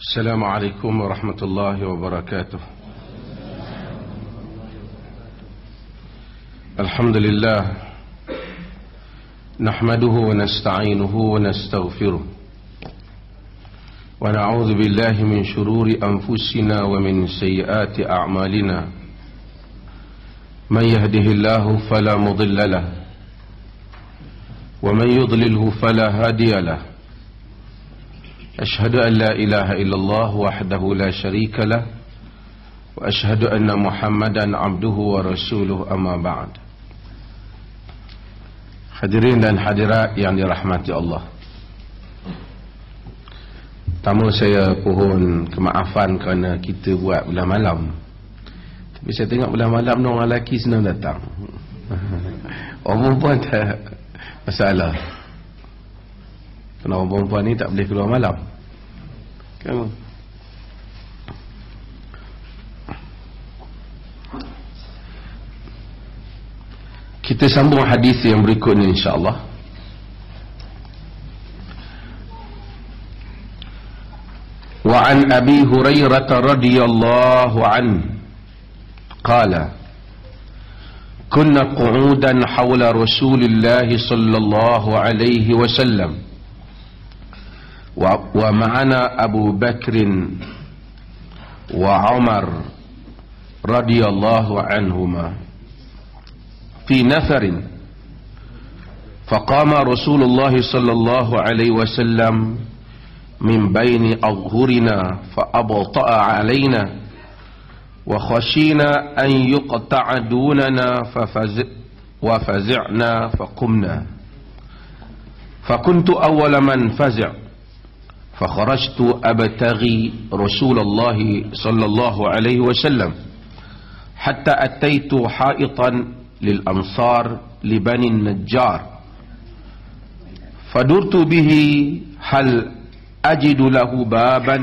السلام عليكم ورحمة الله وبركاته. الحمد لله نحمده ونستعينه ونستغفره ونعوذ بالله من شرور أنفسنا ومن سيئات أعمالنا. من يهده الله فلا مضل له ومن يضلله فلا هادي له. أشهد أن لا إله إلا الله وحده لا شريك له وأشهد أن محمدا عبده ورسوله أما بعد. Hadirin dan hadirat yang dirahmati Allah, pertama saya pohon kemaafan kerana kita buat belah malam. Tapi saya tengok belah malam orang lelaki senang datang. Orang perempuan tak masalah. Kerana orang perempuan ni tak boleh keluar malam kan? Kita sambung hadis yang berikut ni insya-Allah. Wa an Abi Hurairah radhiyallahu anhu qala kunna qu'udan hawla Rasulillah sallallahu alaihi wasallam wa ma'ana Abu Bakr wa Umar radhiyallahu anhuma fi nafarin faqama Rasulullah sallallahu alaihi wasallam min baini adhhurina fa abta'a alaina wa khashina an yuqta'a dunana wa fazi'na faqumna fakuntu awwala man fazi' فخرجت أبتغي رسول الله صلى الله عليه وسلم حتى أتيت حائطا للأنصار لبني النجار فدرت به هل أجد له بابا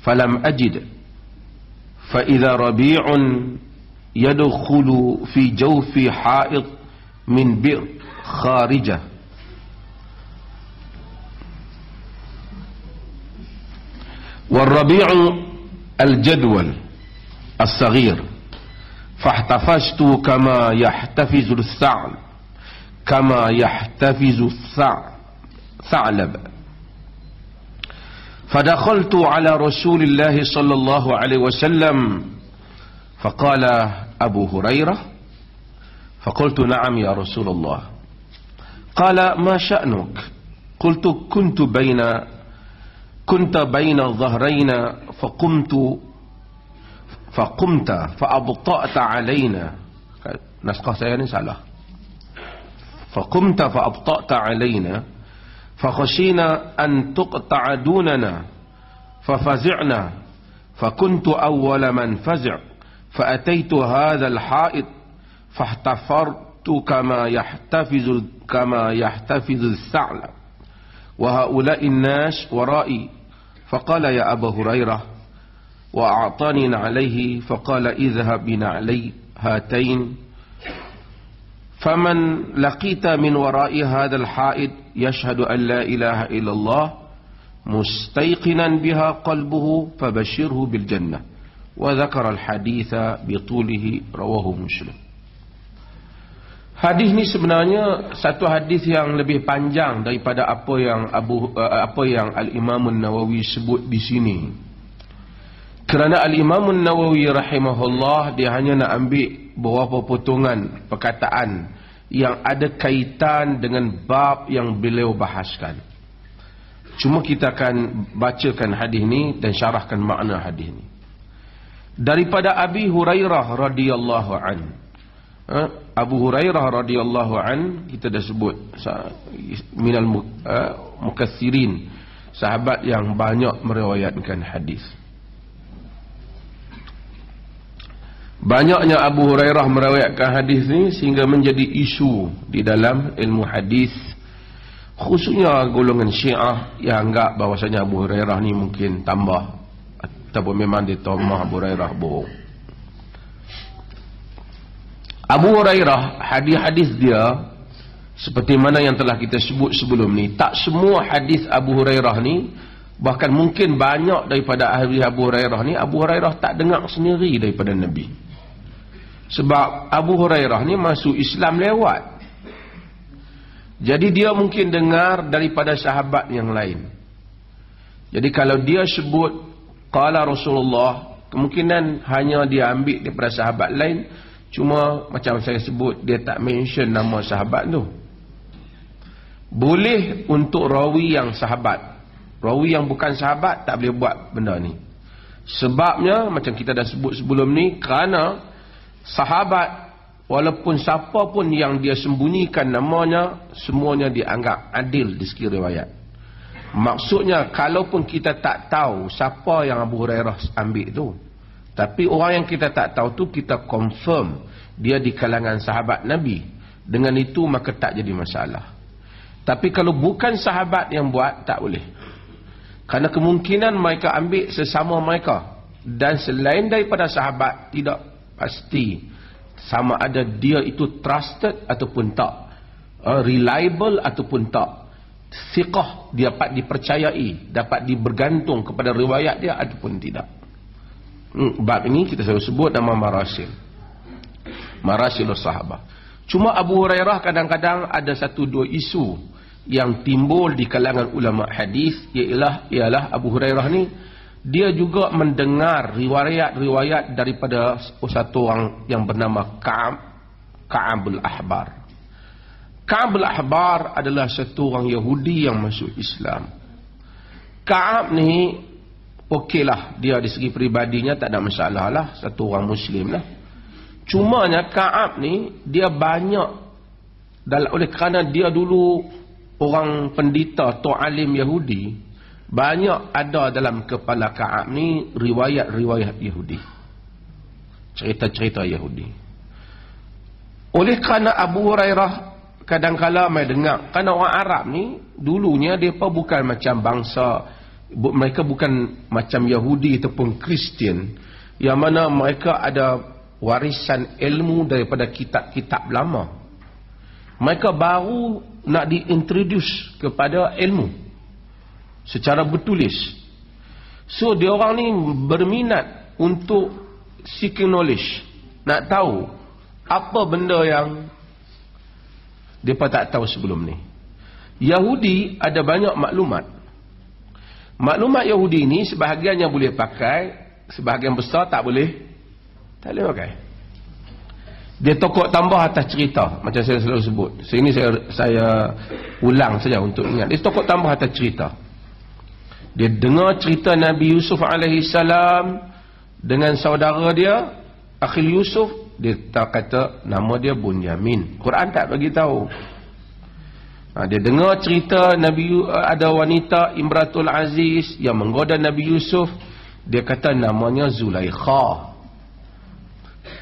فلم أجد فإذا ربيع يدخل في جوف حائط من بئر خارجة والربيع الجدول الصغير فاحتفظت كما يحتفظ الثعلب فدخلت على رسول الله صلى الله عليه وسلم فقال أبو هريرة فقلت نعم يا رسول الله قال ما شأنك قلت كنت بين الظهرين فقمت فأبطأت علينا. نسخة saya ni salah. فقمت فأبطأت علينا فخشينا أن تقطع دوننا ففزعنا فكنت أول من فزع فأتيت هذا الحائط فاحتفرت كما يحتفظ الثعلب وهؤلاء الناس ورائي فقال يا أبا هريرة وأعطاني عليه فقال اذهب بنعلي هاتين فمن لقيت من وراء هذا الحائط يشهد أن لا إله إلا الله مستيقنا بها قلبه فبشره بالجنة وذكر الحديث بطوله رواه مسلم. Hadis ni sebenarnya satu hadis yang lebih panjang daripada apa yang Al-Imam An-Nawawi sebut di sini. Kerana Al-Imam An-Nawawi rahimahullah dia hanya nak ambil beberapa potongan perkataan yang ada kaitan dengan bab yang beliau bahaskan. Cuma kita akan bacakan hadis ni dan syarahkan makna hadis ni. Daripada Abi Hurairah radhiyallahu anhu. Abu Hurairah radhiyallahu an kita dah sebut minal mukatsirin, sahabat yang banyak meriwayatkan hadis. Banyaknya Abu Hurairah meriwayatkan hadis ni sehingga menjadi isu di dalam ilmu hadis, khususnya golongan Syiah yang anggap bahawasanya Abu Hurairah ni mungkin tambah ataupun memang dia tahu Abu Hurairah bohong. Abu Hurairah, hadis-hadis dia seperti mana yang telah kita sebut sebelum ni, tak semua hadis Abu Hurairah ni Bahkan mungkin banyak daripada ahli Abu Hurairah ni, Abu Hurairah tak dengar sendiri daripada Nabi. Sebab Abu Hurairah ni masuk Islam lewat. Jadi dia mungkin dengar daripada sahabat yang lain. Jadi kalau dia sebut qala Rasulullah, kemungkinan hanya dia ambil daripada sahabat lain. Cuma macam saya sebut, dia tak mention nama sahabat tu. Boleh untuk rawi yang sahabat. Rawi yang bukan sahabat tak boleh buat benda ni. Sebabnya macam kita dah sebut sebelum ni, kerana sahabat walaupun siapa pun yang dia sembunyikan namanya, semuanya dianggap adil di segi riwayat. Maksudnya kalaupun kita tak tahu siapa yang Abu Hurairah ambil tu, tapi orang yang kita tak tahu tu kita confirm dia di kalangan sahabat Nabi, dengan itu maka tak jadi masalah. Tapi kalau bukan sahabat yang buat, tak boleh. Kerana kemungkinan mereka ambil sesama mereka, dan selain daripada sahabat tidak pasti sama ada dia itu trusted ataupun tak, reliable ataupun tak, thiqah, dia dapat dipercayai, dapat dibergantung kepada riwayat dia ataupun tidak. Bab ini kita selalu sebut nama marasilus sahabah. Cuma Abu Hurairah kadang-kadang ada satu dua isu yang timbul di kalangan ulama hadis, ialah Abu Hurairah ni dia juga mendengar riwayat-riwayat daripada satu orang yang bernama Ka'abul Ahbar. Ka'abul Ahbar adalah satu orang Yahudi yang masuk Islam. Ka'ab ni okeylah, dia dari segi peribadinya tak ada masalah lah, satu orang Muslim lah. Cumanya Ka'ab ni dia banyak, oleh kerana dia dulu orang pendeta atau alim Yahudi, banyak ada dalam kepala Ka'ab ni riwayat-riwayat Yahudi, cerita-cerita Yahudi. Oleh kerana Abu Hurairah kadang-kala mai dengar, kerana orang Arab ni dulunya mereka bukan macam bangsa, mereka bukan macam Yahudi ataupun Kristian, yang mana mereka ada warisan ilmu daripada kitab-kitab lama. Mereka baru nak diintroduce kepada ilmu secara bertulis. So dia orang ni berminat untuk seeking knowledge, nak tahu apa benda yang mereka tak tahu sebelum ni. Yahudi ada banyak maklumat. Maklumat Yahudi ni sebahagiannya boleh pakai, sebahagian besar tak boleh pakai. Dia tokok tambah atas cerita, macam saya selalu sebut. Sini saya ulang saja untuk ingat. Dia tokok tambah atas cerita. Dia dengar cerita Nabi Yusuf AS dengan saudara dia, Akhil Yusuf. Dia tak kata nama dia Bunyamin. Quran tak bagi tahu. Dia dengar cerita Nabi, ada wanita Imratul Aziz yang menggoda Nabi Yusuf. Dia kata namanya Zulaikha.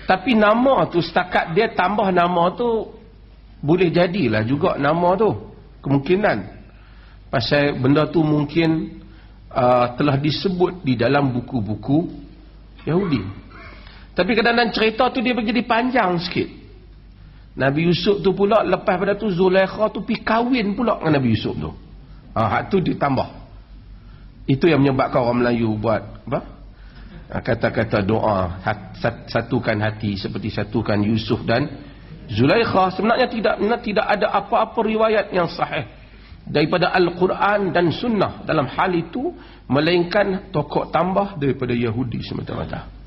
Tapi nama tu, setakat dia tambah nama tu, boleh jadilah juga nama tu. Kemungkinan. Pasal benda tu mungkin telah disebut di dalam buku-buku Yahudi. Tapi kadang-kadang cerita tu dia menjadi panjang sikit. Nabi Yusuf tu pula, lepas pada tu Zulaikha tu pergi kahwin pula dengan Nabi Yusuf tu. Hak tu ditambah. Itu yang menyebabkan orang Melayu buat apa? Kata-kata doa, satukan hati seperti satukan Yusuf dan Zulaikha. Sebenarnya tidak ada apa-apa riwayat yang sahih daripada Al-Quran dan Sunnah dalam hal itu, melainkan tokok tambah daripada Yahudi semata-mata.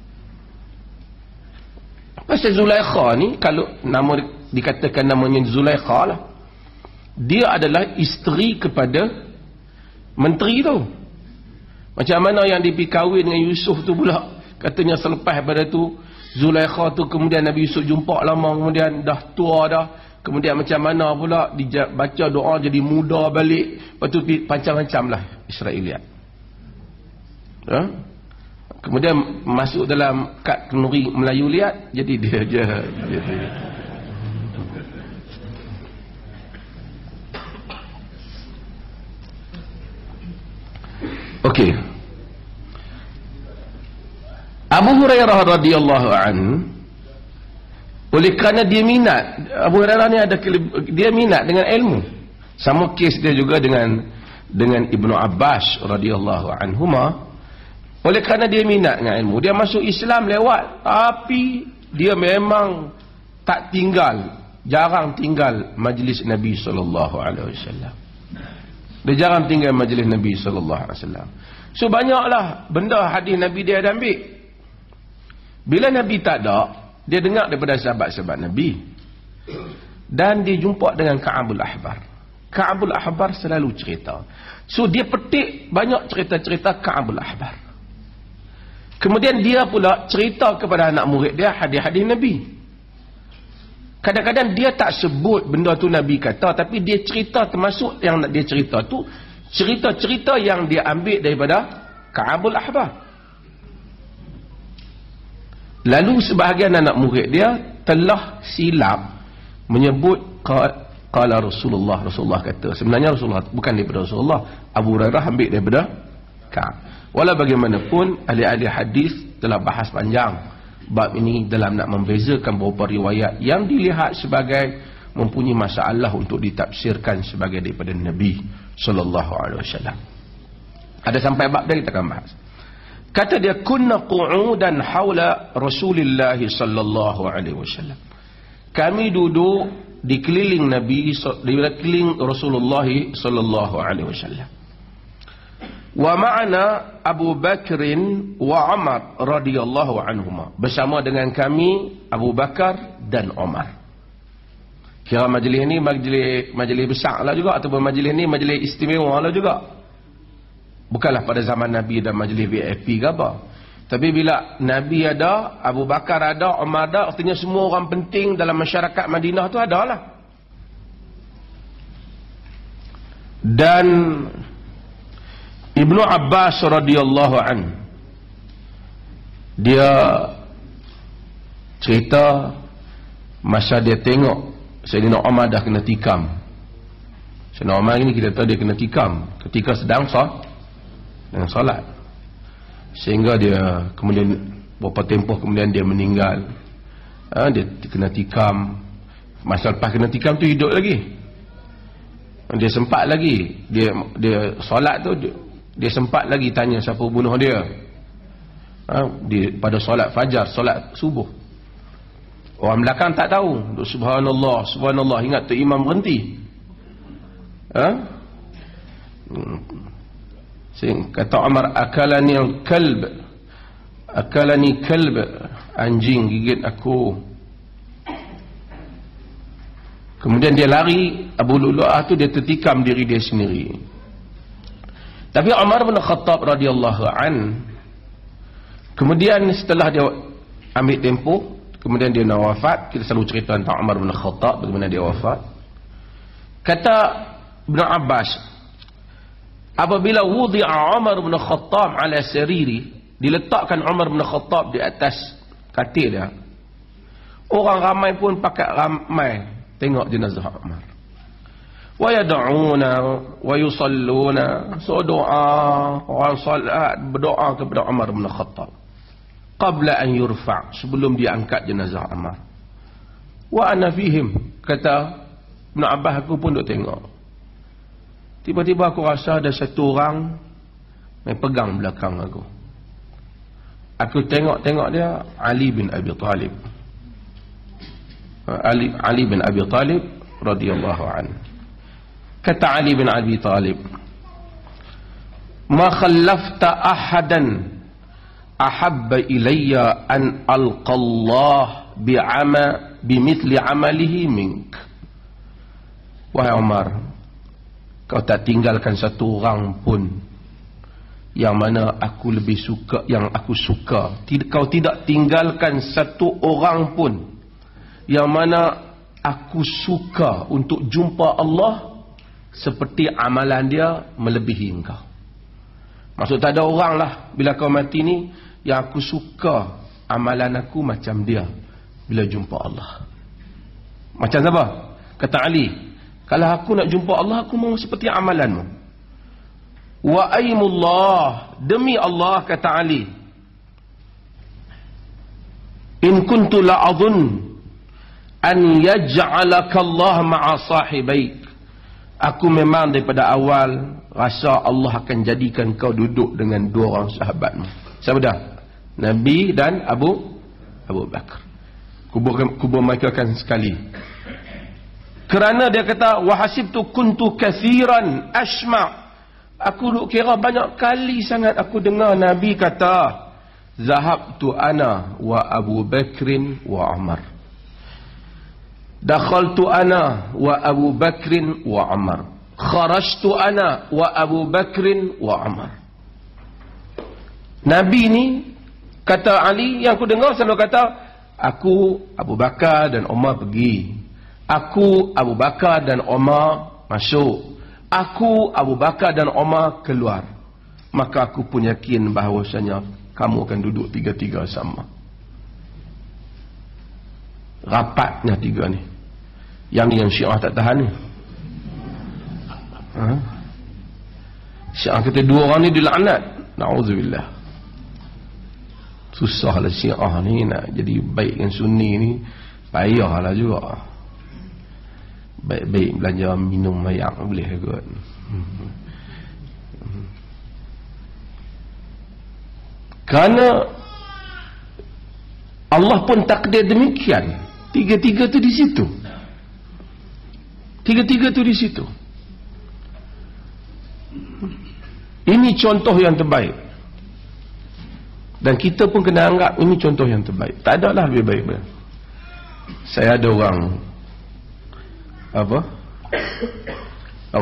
Pasal Zulaikha ni, kalau nama dikatakan namanya Zulaikha lah, dia adalah isteri kepada menteri tu. Macam mana yang dipergi kahwin dengan Yusuf tu pula, katanya selepas pada tu Zulaikha tu kemudian Nabi Yusuf jumpa lama, kemudian dah tua dah, kemudian macam mana pula baca doa jadi muda balik, lepas tu macam-macam lah Israeliat. Kemudian masuk dalam kad kenduri Melayu liat, jadi dia je. Okey. Abu Hurairah radhiyallahu anhu, oleh kerana dia minat, Abu Hurairah ni dia minat dengan ilmu. Sama kes dia juga dengan dengan Ibnu Abbas radhiyallahu anhuma, oleh kerana dia minat dengan ilmu, dia masuk Islam lewat, tapi dia memang tak tinggal, jarang tinggal majlis Nabi sallallahu alaihi wasallam. Dia jarang tinggal majlis Nabi sallallahu alaihi wasallam. So banyaklah benda hadis Nabi dia ada ambil. Bila Nabi tak ada, dia dengar daripada sahabat-sahabat Nabi. Dan dia jumpa dengan Ka'abul Ahbar. Ka'abul Ahbar selalu cerita. So dia petik banyak cerita-cerita Ka'abul Ahbar. Kemudian dia pula cerita kepada anak murid dia hadis-hadis Nabi. Kadang-kadang dia tak sebut benda tu Nabi kata, tapi dia cerita, termasuk yang dia cerita tu cerita-cerita yang dia ambil daripada Ka'abul Ahbar. Lalu sebahagian anak murid dia telah silap menyebut qala Rasulullah kata. Sebenarnya Rasulullah bukan daripada Rasulullah. Abu Hurairah ambil daripada Ka'ab. Walau bagaimanapun ahli-ahli hadis telah bahas panjang bab ini dalam nak membezakan beberapa riwayat yang dilihat sebagai mempunyai masalah untuk ditafsirkan sebagai daripada Nabi sallallahu alaihi wasallam. Ada sampai bab dah kita akan bahas. Kata dia, kunna qu'udan haula Rasulillah sallallahu alaihi wasallam. Kami duduk di keliling Nabi, di keliling Rasulullah sallallahu alaihi wasallam. Wa ma'ana Abu Bakrin wa Umar radhiyallahu anhuma. Bersama dengan kami Abu Bakar dan Umar. Kira majlis ni majlis besar lah juga, ataupun majlis ni majlis istimewa lah juga. Bukanlah pada zaman Nabi dan majlis VIP ke apa. Tapi bila Nabi ada, Abu Bakar ada, Umar ada, artinya semua orang penting dalam masyarakat Madinah tu ada lah. Dan Ibnu Abbas radhiyallahu an, dia cerita masa dia tengok Sayyidina Umar dah kena tikam. Sayyidina Umar ini kita tahu dia kena tikam ketika sedang salat. Sehingga dia kemudian beberapa tempoh kemudian dia meninggal. Dia kena tikam. Masa lepas kena tikam tu hidup lagi. Dia sempat lagi, dia solat tu dia sempat lagi tanya siapa bunuh dia. Pada solat fajar, solat subuh. Orang belakang tak tahu. Subhanallah, subhanallah, ingat tu imam berhenti. Kata Umar, akalani kalb, anjing gigit aku. Kemudian dia lari, Abu Lu'lu'ah tu dia tertikam diri dia sendiri. Tapi Umar bin Khattab radhiyallahu an, kemudian setelah dia ambil tempoh, kemudian dia nak wafat. Kita selalu cerita tentang Umar bin Khattab bagaimana dia wafat. Kata Ibn Abbas, apabila wudi'a Umar bin Khattab ala sariri, diletakkan Umar bin Khattab di atas katil dia, orang ramai pun pakat ramai tengok jenazah Umar. Wa yad'una wa yusalluna, so doa, orang salat berdoa kepada Umar bin Khattab qabla an yurfa', sebelum diangkat jenazah Umar. Wa ana fihim, kata Ibn Abbas, aku pun duk tengok. Tiba-tiba aku rasa ada satu orang main pegang belakang aku. Aku tengok dia, Ali bin Abi Talib. Ali bin Abi Talib radhiyallahu anhu. Kata Ali bin Abi Talib, ma khallafta ahadan ahabba ilayya an alqallah bimithli amalihi mink. Wahai Umar, kau tak tinggalkan satu orang pun yang mana aku lebih suka, yang aku suka. Kau tidak tinggalkan satu orang pun yang mana aku suka untuk jumpa Allah seperti amalan dia melebihi engkau. Maksud tak ada orang lah bila kau mati ni yang aku suka amalan aku macam dia bila jumpa Allah. Macam siapa? Kata Ali, kalau aku nak jumpa Allah, aku mau seperti amalanmu. Wa aimullah, demi Allah, kata Ali, in kuntu la'adhun an yaj'alaka Allah ma'a sahibaik, Aku memang daripada awal rasa Allah akan jadikan kau duduk dengan dua orang sahabatmu. Siapa dah? Nabi dan Abu Bakar. Kubur mereka akan sekali. Kerana dia kata, wahasibtu kuntu kathiran asma'. Aku duk kira banyak kali sangat aku dengar Nabi kata, zahabtu ana wa Abu Bakrin wa Umar. Dakhaltu ana wa Abu Bakrin wa Umar. Kharajtu ana wa Abu Bakrin wa Umar. Nabi ni, kata Ali, yang aku dengar selalu kata, aku Abu Bakar dan Umar pergi. Aku Abu Bakar dan Umar masuk. Aku Abu Bakar dan Umar keluar. Maka aku pun yakin bahawasanya kamu akan duduk tiga-tiga sama. Rapatnya tiga ni. Yang Syiah tak tahan ni. Syiah kata dua orang ni dilaknat. Na'udzubillah. Susahlah Syiah ni nak jadi baik dengan Sunni ni. Payahlah juga. Baik-baik belanja minum mayak boleh kot. Kerana Allah pun takdir demikian. Tiga-tiga tu di situ. Tiga-tiga tu di situ. Ini contoh yang terbaik. Dan kita pun kena anggap ini contoh yang terbaik. Tak ada lah lebih baik. Saya ada orang apa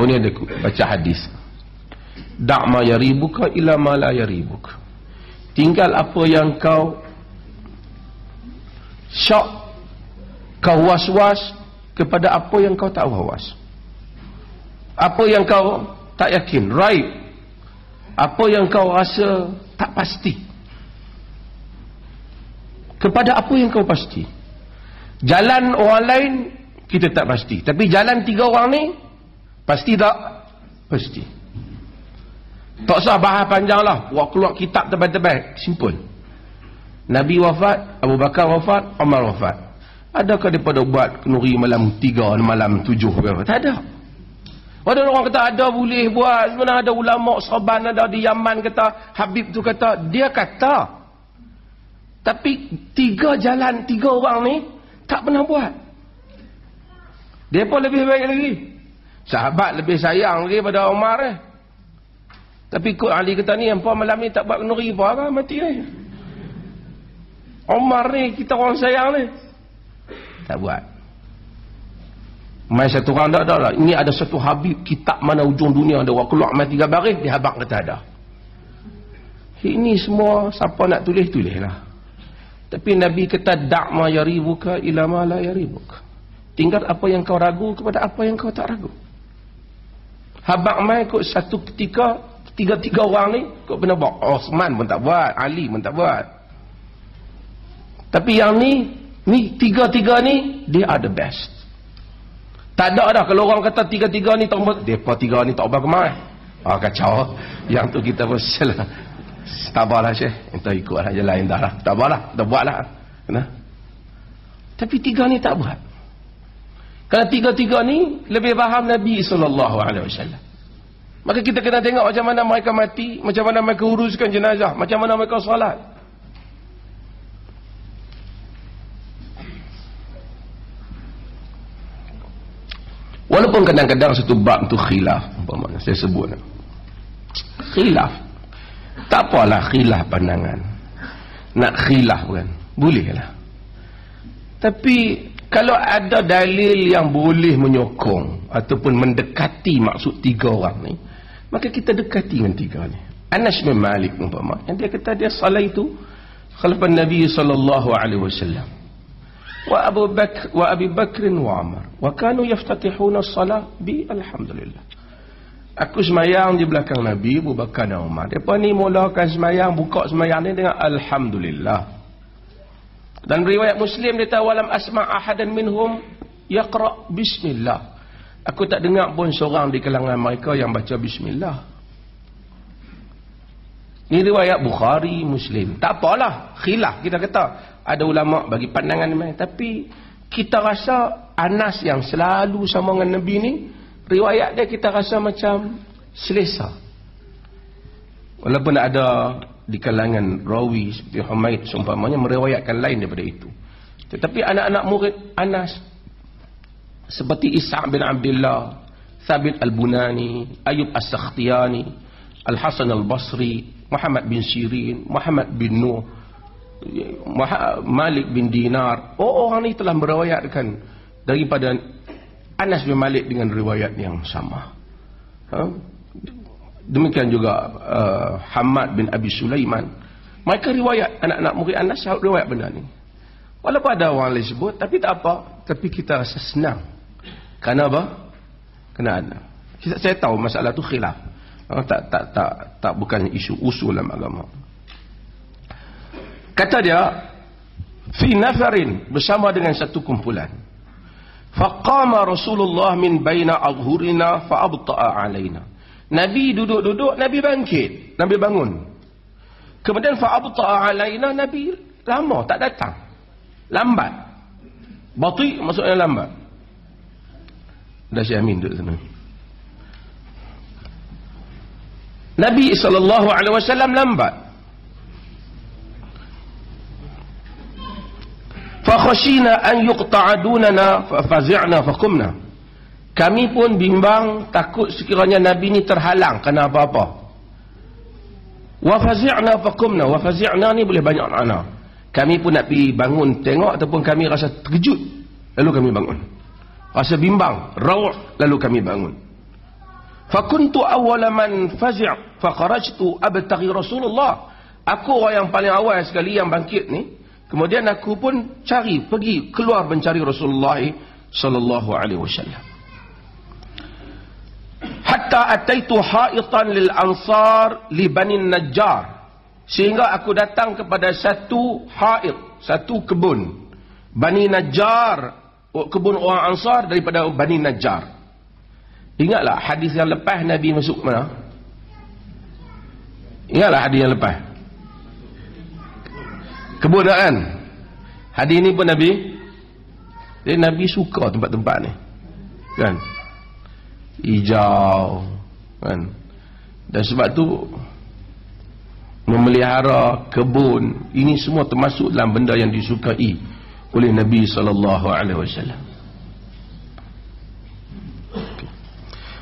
ni ada baca hadis, da' ma yaribuka ila ma la yaribuka. Tinggal apa yang kau syak, kau was-was kepada apa yang kau tak was-was, apa yang kau tak yakin, raib, apa yang kau rasa tak pasti, kepada apa yang kau pasti. Jalan orang lain kita tak pasti, tapi jalan tiga orang ni pasti tak? Pasti. Tak usah bahas panjang lah, buat keluar kitab tebal-tebal, simple. Nabi wafat, Abu Bakar wafat, Umar wafat. Adakah daripada buat kenuri malam 3, malam 7 ke? Tak ada. Ada orang kata ada boleh buat. Sebenarnya ada ulama sahabat ada di Yaman kata, Habib tu kata, dia kata, tapi tiga jalan, tiga orang ni tak pernah buat. Dia pun lebih baik lagi. Sahabat lebih sayang lagi pada Umar eh. Tapi ikut Ali kata ni, hampa malam ni tak buat kenuri apa kan, mati ni. Umar ni, kita orang sayang ni. Tak buat. Mai satu orang tak ada lah. Ini ada satu Habib, kitab mana ujung dunia ada. Orang keluar mai 3 baris, dia habak kata ada. Ini semua, siapa nak tulis, tulislah. Tapi Nabi kata, da' ma yaribuka ila ma la yaribuka. Tinggal apa yang kau ragu kepada apa yang kau tak ragu. Habak mai kot satu ketika, tiga-tiga orang ni, kot pernah buat. Osman pun tak buat, Ali pun tak buat. Tapi yang ni tiga-tiga ni, dia are the best. Tak ada dah, kalau orang kata tiga-tiga ni tak buat, mereka tiga ni tak buat kemana. Kacau. Yang tu kita pun salah. Sabarlah Syekh, kita ikutlah jalan dah lah. Tak apalah, kita buatlah. Kena. Tapi tiga ni tak buat. Kerana tiga-tiga ni lebih faham Nabi SAW. Maka kita kena tengok macam mana mereka mati, macam mana mereka uruskan jenazah, macam mana mereka solat. Walaupun kadang-kadang satu bab tu khilaf, umpamanya saya sebut khilaf. Tak apalah khilaf pandangan. Nak khilaf kan, bolehlah. Tapi kalau ada dalil yang boleh menyokong ataupun mendekati maksud tiga orang ni, maka kita dekati dengan tiga ni. Anas bin Malik umpama, yang dia kata dia salat itu khalfan Nabi sallallahu alaihi wasallam. Wa Abi Bakr wa Umar wa kanu yaftatihuna as-salah bi alhamdulillah. Aku semayang di belakang Nabi, Abu Bakar dan Umar. Depa ni mulakan semayang, buka semayang ni dengan alhamdulillah. Dan riwayat Muslim dia tahu walam asma' ahadan minhum yaqra bismillah. Aku tak dengar pun seorang di kalangan mereka yang baca bismillah. Ini riwayat Bukhari, Muslim. Tak apalah, khilaf kita kata. Ada ulama bagi pandangan ni, tapi kita rasa Anas yang selalu sama dengan Nabi ni, riwayat dia kita rasa macam selesa. Walaupun ada di kalangan rawi seperti Humaid seumpamanya meriwayatkan lain daripada itu. Tetapi anak-anak murid Anas seperti Isa' bin Abdullah, Thabit Al-Bunani, Ayub As-Sakhtiyani, Al-Hasan Al-Basri, Muhammad bin Sirin, Muhammad bin Nuh, Malik bin Dinar, orang ini telah meriwayatkan daripada Anas bin Malik dengan riwayat yang sama. Demikian juga Hamad bin Abi Sulaiman. Mereka riwayat, anak-anak murid Anas riwayat benda ni. Walaupun ada orang lain sebut, tapi tak apa. Tapi kita rasa senang. Kerana apa? Kerana ada. Saya tahu masalah tu khilaf. Tak bukan isu usul dalam agama. Kata dia, fi nafarin, bersama dengan satu kumpulan. Faqama Rasulullah min baina adhurina fa abta'a alaina. Nabi duduk-duduk, Nabi bangkit, Nabi bangun. Kemudian fa'abta'a alaina, Nabi lama tak datang. Lambat. Bati maksudnya lambat. Dah Syekh Amin duduk sana. Nabi SAW lambat. Fa khashina an yuqta'a dunana fa fazi'na fa qumna. Kami pun bimbang, takut sekiranya Nabi ni terhalang kerana apa-apa. Wa fazi'na faqumna. Wa fazi'na ni boleh banyak makna. Kami pun nak pergi bangun tengok, ataupun kami rasa terkejut, lalu kami bangun. Rasa bimbang, raw', lalu kami bangun. Fa kuntu awwala man fazi' fa kharajtu abtaghi Rasulullah. Aku orang yang paling awal sekali yang bangkit ni. Kemudian aku pun pergi keluar mencari Rasulullah sallallahu alaihi wasallam. Hatta ataitu haitan lil ansar li Bani Najjar, sehingga aku datang kepada satu hait, satu kebun Bani Najjar, kebun orang Ansar daripada Bani Najjar. Ingatlah hadis yang lepas Nabi masuk mana? Ingatlah hadis yang lepas kebun kan? Hadis ni pun Nabi suka tempat-tempat ni kan, hijau kan, dan sebab tu memelihara kebun ini semua termasuk dalam benda yang disukai oleh Nabi SAW.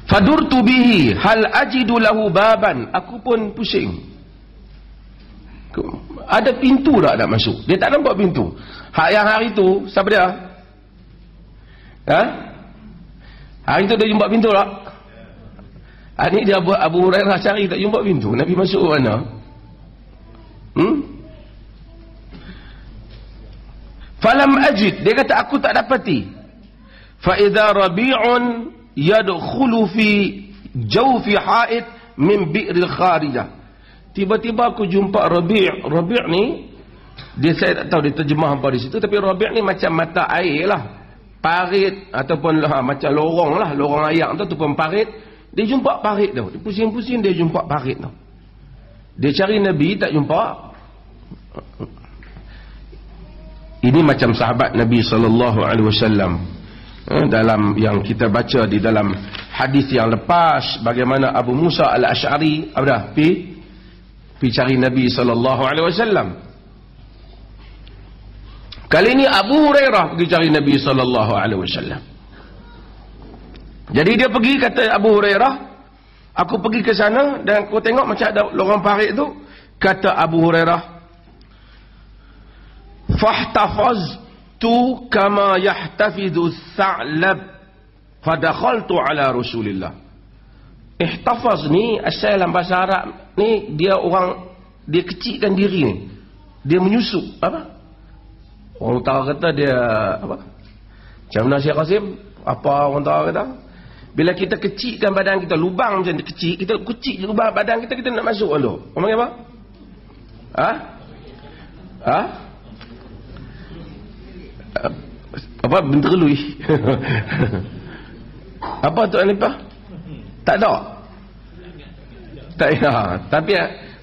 Fadurtu bihi hal ajidu lahu baban. Aku pun pusing, ada pintu tak nak masuk? Dia tak nampak pintu. Yang hari tu siapa dia? Hari tu dia jumpa pintu tak? Hari ni dia Abu Hurairah cari tak jumpa pintu. Nabi masuk ke mana? Falam ajid. Dia kata aku tak dapati. Fa idza rabi'un yadkhulu fi jawfi ha'id min bi'ril kharijah. Tiba-tiba aku jumpa Rabi'. Rabi' ni dia, saya tak tahu dia terjemah apa di situ, tapi Rabi' ni macam mata air lah, parit ataupun macam lorong lah, lorong air tu ataupun parit. Dia jumpa parit tu, dia pusing-pusing, dia jumpa parit tu. Dia cari Nabi tak jumpa. Ini macam sahabat Nabi SAW dalam yang kita baca di dalam hadis yang lepas, bagaimana Abu Musa Al-Ash'ari pergi cari Nabi SAW. Kali ini Abu Hurairah pergi cari Nabi SAW. Jadi dia pergi, kata Abu Hurairah, aku pergi ke sana dan aku tengok macam ada lorong parit tu. Kata Abu Hurairah, fahtafaztu kama yahtafidhu tha'lab fadakhaltu ala Rasulillah. Ihtafaz ni asal dalam bahasa Arab ni, dia orang, dia kecilkan diri ni, dia menyusup apa? Orang utara kata dia apa? Macam mana Syekh Qasim? Apa orang utara kata? Bila kita kecilkan badan kita, lubang macam dia kecil, kita kecil lubang badan kita, kita nak masuk dulu. Orang panggil apa? Apa? Benterlui. Apa tu Anipah? Tak ada. Tak ada. Tapi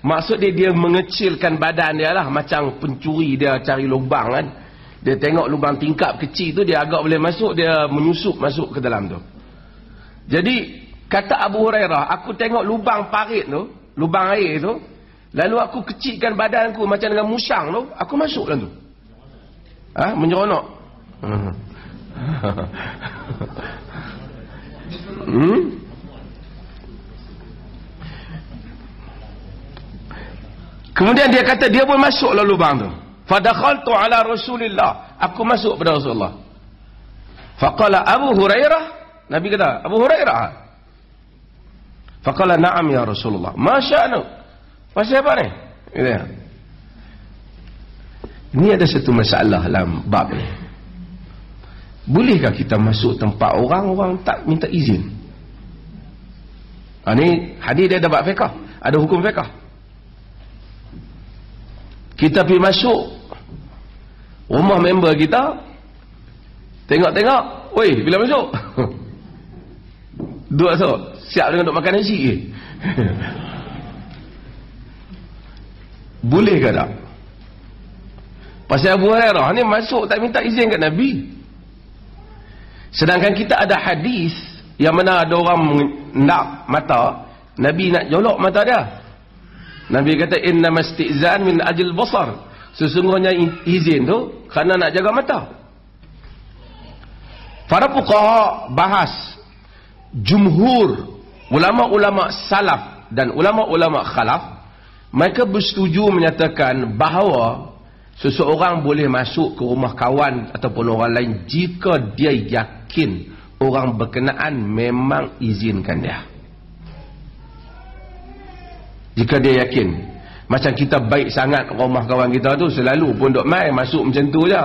maksud dia mengecilkan badan dia lah. Macam pencuri dia cari lubang kan. Dia tengok lubang tingkap kecil tu, dia agak boleh masuk, dia menyusup masuk ke dalam tu. Jadi kata Abu Hurairah, aku tengok lubang parit tu, lubang air tu, lalu aku kecilkan badanku macam dengan musang tu, aku masuk dalam tu. Menyeronok. Kemudian dia kata dia pun masuk dalam lubang tu. Fadakhaltu ala Rasulillah, aku masuk pada Rasulullah. Faqala Abu Hurairah, Nabi kata, Abu Hurairah. Faqala na'am ya Rasulullah. Masya'nu. Pasal apa ni? Ini ada satu masalah dalam bab ni. Bolehkah kita masuk tempat orang tak minta izin? Ni hadis dia ada bab fiqh, ada hukum fiqh. Kita pergi masuk rumah member kita, tengok-tengok, oi, bila masuk? Duduk so, siap dengan duk makan nasi ke? Boleh ke tak? Pasal Abu Hurairah ni masuk tak minta izin kat Nabi. Sedangkan kita ada hadis yang mana ada orang nak mata, Nabi nak jolok mata dia. Nabi kata innamastizan min ajil basar. Sesungguhnya izin tu kerana nak jaga mata. Para fuqaha bahas, jumhur ulama-ulama salaf dan ulama-ulama khalaf, mereka bersetuju menyatakan bahawa seseorang boleh masuk ke rumah kawan ataupun orang lain jika dia yakin orang berkenaan memang izinkan dia. Jika dia yakin. Macam kita baik sangat rumah kawan kita tu, selalu pun duk main masuk macam tu je.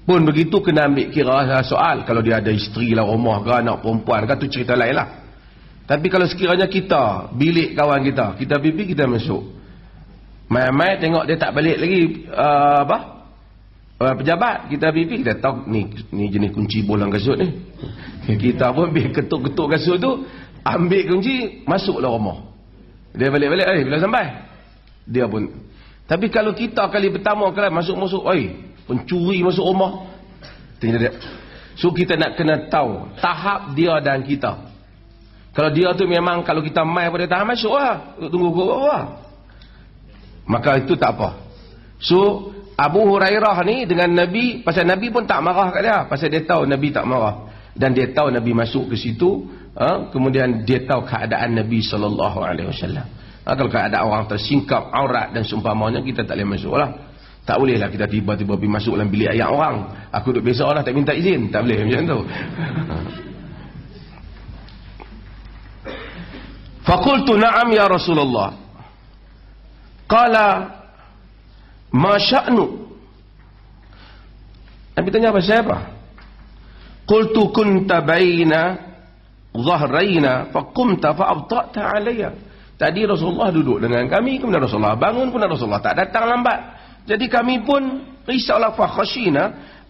Pun begitu kena ambil kira soal. Kalau dia ada isteri lah rumah ke, anak perempuan ke, tu cerita lain lah. Tapi kalau sekiranya kita, bilik kawan kita, kita pipi, kita masuk. Main-main tengok dia tak balik lagi pejabat, kita pipi, kita tahu ni jenis kunci bolang kasut ni. Kita pun pergi ketuk-ketuk kasut tu, ambil kunci, masuklah rumah. Dia balik-balik, bila sampai dia pun. Tapi kalau kita kali pertama kali masuk-masuk, pencuri masuk rumah, so kita nak kena tahu tahap dia dan kita. Kalau dia tu memang kalau kita mai pada tahap masuk lah, tunggu ke bawah, maka itu tak apa. So Abu Hurairah ni dengan Nabi, pasal Nabi pun tak marah kat dia, pasal dia tahu Nabi tak marah, dan dia tahu Nabi masuk ke situ. Kemudian dia tahu keadaan Nabi SAW. Kalau keadaan orang tersingkap aurat dan seumpamanya, kita tak boleh masuk lah. Tak boleh lah kita tiba-tiba pergi masuk dalam bilik ayat orang. Aku duduk biasa lah, tak minta izin. Tak boleh macam tu. Faqultu na'am ya Rasulullah. Qala ma sya'nu. Nabi tanya apa, siapa? Qultu kunta baina zahraina faqumta fa'abta'ta alayya. Tadi Rasulullah duduk dengan kami, kemudian Rasulullah bangun, kemudian Rasulullah tak datang lambat. Jadi kami pun risaulah fa khashina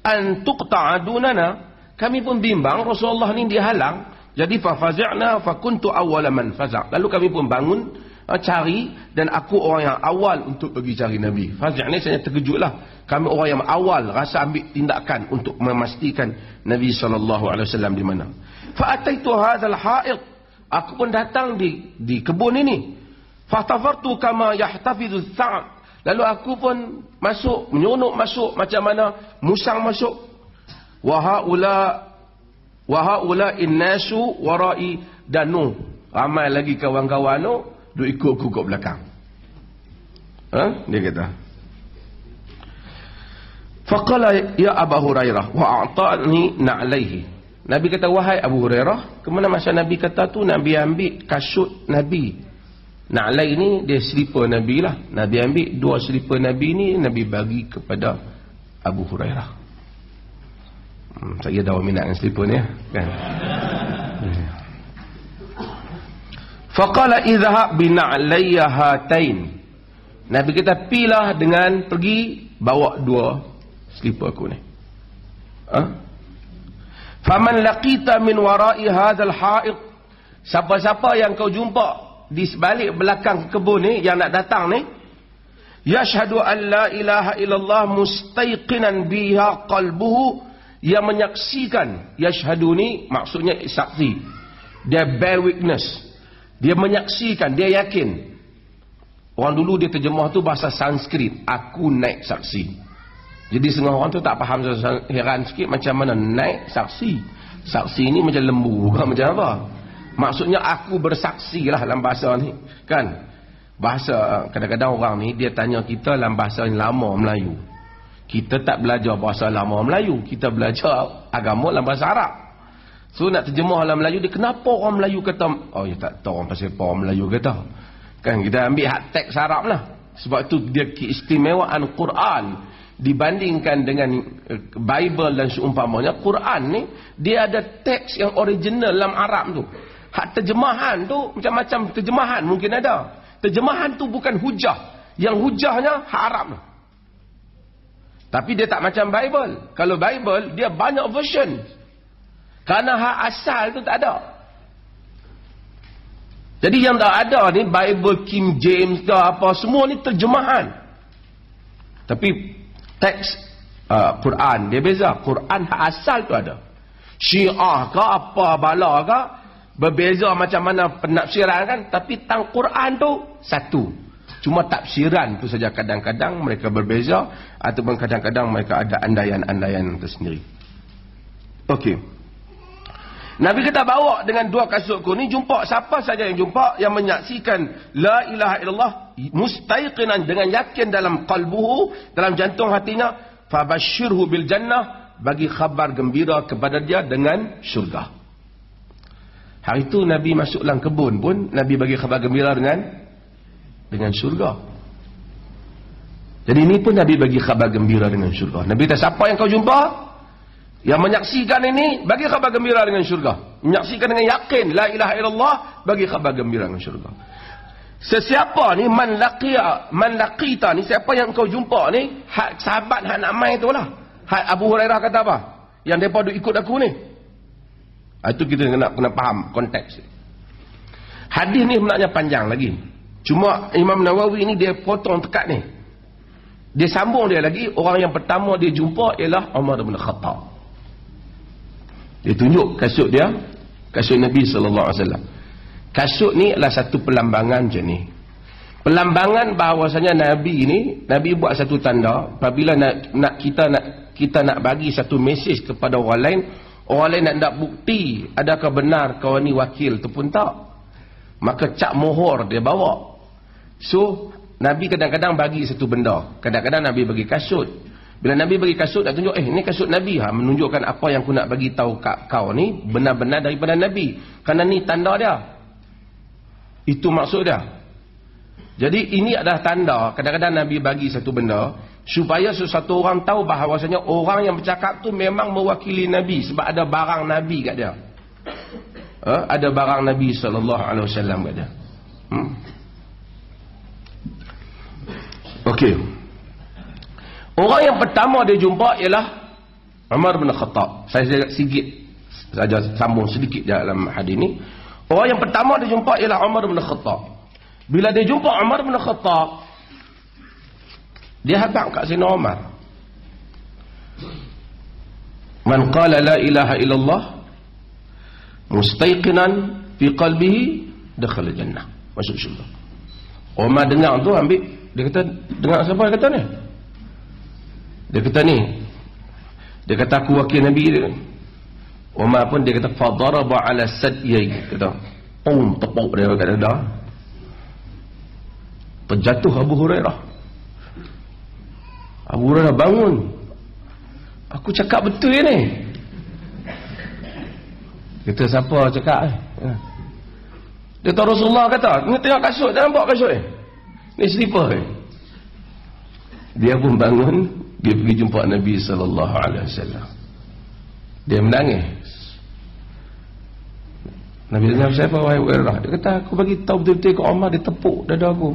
an tuqta'a dunana. Kami pun bimbang Rasulullah ni dihalang. Jadi fa fazi'na fa kuntu awwala man faza'. Lalu kami pun bangun cari, dan aku orang yang awal untuk pergi cari Nabi. Fazi' ni saya terkejutlah. Kami orang yang awal rasa ambil tindakan untuk memastikan Nabi SAW di mana. Fa'ataitu hadzal ha'id. Aku pun datang di kebun ini. Fatafartu kama yahtafizu sa'd. Lalu aku pun masuk, menyeronok masuk macam mana musang masuk. Wa haula innasu warai danu. Ramai lagi kawan-kawan tu duk ikut aku kat belakang. Dia kata. Faqala ya Abu Hurairah wa a'tani na'laihi. Nabi kata, wahai Abu Hurairah, kemana masa Nabi kata tu, Nabi ambil kasut Nabi. Na'lai ni dia selipar Nabi lah. Nabi ambil dua selipar Nabi ni, Nabi bagi kepada Abu Hurairah. Saya dah minat dengan selipar ni kan. Faqala idhhab bi na'layya hatain. Nabi kata, pilah dengan pergi bawa dua selipar aku ni. Faman laqita min wara'i hadzal ha'id. Siapa-siapa yang kau jumpa di sebalik belakang kebun ni, yang nak datang ni, yashhadu an la ilaha illallah mustayqinan biha qalbuhu, yang menyaksikan, yashhadu ni maksudnya saksi, Dia bear witness. Dia menyaksikan, dia yakin. Orang dulu dia terjemah tu bahasa Sanskrit. Aku naik saksi. Jadi setengah orang tu tak faham, heran sikit macam mana naik saksi. Saksi ni macam lembu, bukan macam apa. Maksudnya aku bersaksi lah dalam bahasa ni. Kan? Bahasa, kadang-kadang orang ni dia tanya kita dalam bahasa lama Melayu. Kita tak belajar bahasa lama Melayu. Kita belajar agama dalam bahasa Arab. So nak terjemah dalam Melayu, dia kenapa orang Melayu kata, oh ya tak tahu orang pasal apa orang Melayu kata. Kan kita ambil hak teks Arab lah. Sebab tu dia keistimewaan Quran dibandingkan dengan Bible dan seumpamanya. Quran ni dia ada teks yang original dalam Arab tu. Hak terjemahan tu macam-macam terjemahan mungkin ada. Terjemahan tu bukan hujah. Yang hujahnya hak Arab tu. Tapi dia tak macam Bible. Kalau Bible dia banyak version. Kerana hak asal tu tak ada. Jadi yang tak ada ni Bible King James ke apa, semua ni terjemahan. Tapi teks Quran dia beza. Quran hak asal tu ada. Syiah ke apa bala ke berbeza macam mana penafsiran kan, tapi tang Quran tu satu. Cuma tafsiran tu saja kadang-kadang mereka berbeza ataupun kadang-kadang mereka ada andaian-andaian tersendiri. Okey. Nabi kita bawa dengan dua kasut kuning, jumpa siapa saja yang jumpa yang menyaksikan la ilaha illallah mustaiqinan dengan yakin dalam qalbuhu, dalam jantung hatinya, fabashshirhu bil jannah, bagi khabar gembira kepada dia dengan syurga. Hari itu Nabi masuk dalam kebun pun Nabi bagi khabar gembira dengan syurga. Jadi ini pun Nabi bagi khabar gembira dengan syurga. Nabi kata siapa yang kau jumpa yang menyaksikan ini, bagi khabar gembira dengan syurga. Menyaksikan dengan yakin la ilaha illallah, bagi khabar gembira dengan syurga. Sesiapa ni man laqita ni, siapa yang kau jumpa ni, sahabat hak nak mai tu lah. Hak Abu Hurairah kata apa? Yang depa duk ikut aku ni. Itu kita kena faham konteks. Hadis ni sebenarnya panjang lagi. Cuma Imam Nawawi ni dia potong tekat ni. Dia sambung dia lagi. Orang yang pertama dia jumpa ialah Umar bin Khattab. Dia tunjuk kasut dia, kasut Nabi SAW. Kasut ni adalah satu pelambangan je ni. Pelambangan bahawasanya Nabi ni, Nabi buat satu tanda. Apabila kita nak bagi satu mesej kepada orang lain nak bukti adakah benar kau ni wakil ataupun tak, maka cap mohor dia bawa. So Nabi kadang-kadang bagi satu benda, kadang-kadang Nabi bagi kasut. Bila Nabi bagi kasut, nak tunjuk ni kasut Nabi, menunjukkan apa yang aku nak bagi tahu kat kau ni benar-benar daripada Nabi, kerana ni tanda dia, itu maksud dia. Jadi ini adalah tanda. Kadang-kadang Nabi bagi satu benda supaya sesuatu orang tahu bahawasanya orang yang bercakap tu memang mewakili Nabi, sebab ada barang Nabi kat dia. Ada barang Nabi SAW kat dia. Okey. Orang yang pertama dia jumpa ialah Umar bin Khattab. Saya sikit saja sambung sedikit dalam hadis ni. Orang yang pertama dia jumpa ialah Umar bin Khattab. Bila dia jumpa Umar bin Khattab, dia hadap kat Sayyidina Umar. Man qala la ilaha illallah mustaiqinan fi qalbihi dakhala jannah, masuk syurga. Umar dengar tu ambil, dia kata, dengar siapa yang kata ni? Dia kata ni, dia kata aku wakil Nabi dia. Umar pun dia kata fadaraba ala sadyai, kata tepuk dia kat dada. Terjatuh Abu Hurairah. Abu Hurairah bangun. Aku cakap betul ni. Kata siapa cakap? Dia tahu Rasulullah kata, ni tengok kasut, tak nampak kasut ni? Ni slipper ni. Dia pun bangun, dia pergi jumpa Nabi SAW. Dia menangis. Nabi tanya, siapa wahai Hurairah? Dia kata, aku bagi tahu betul-betul ke Umar, dia tepuk dada aku.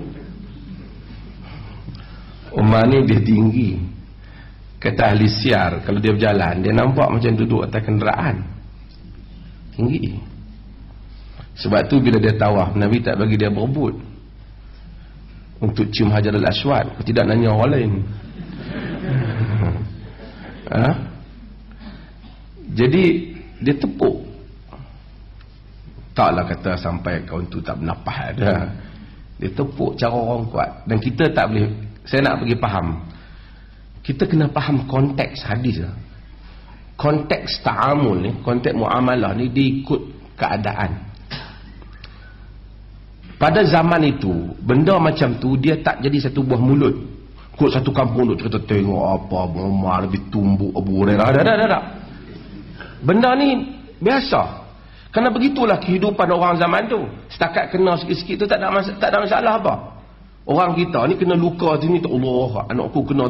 Umar ni dia tinggi. Kata ahli siar, kalau dia berjalan, dia nampak macam duduk atas kenderaan. Tinggi. Sebab tu bila dia tawaf, Nabi tak bagi dia berebut untuk cium Hajar al-Aswad. Aku tidak nanya orang lain. Jadi dia tepuk. Taklah kata sampai kawan tu tak bernafas dah. Dia tepuk cara orang kuat. Dan kita tak boleh, saya nak bagi faham. Kita kena faham konteks hadis lah. Konteks ta'amul ni, konteks muamalah ni diikut keadaan. Pada zaman itu, benda macam tu dia tak jadi satu buah mulut. Kot satu kampung tu cerita tengok apa, Umar lebih tumbuk Abu Hurairah. Dah. Benda ni biasa. Kerana begitulah kehidupan orang zaman tu. Setakat kena sikit-sikit tu tak ada masalah apa. Orang kita ni kena luka sini tu, Allah, anakku kena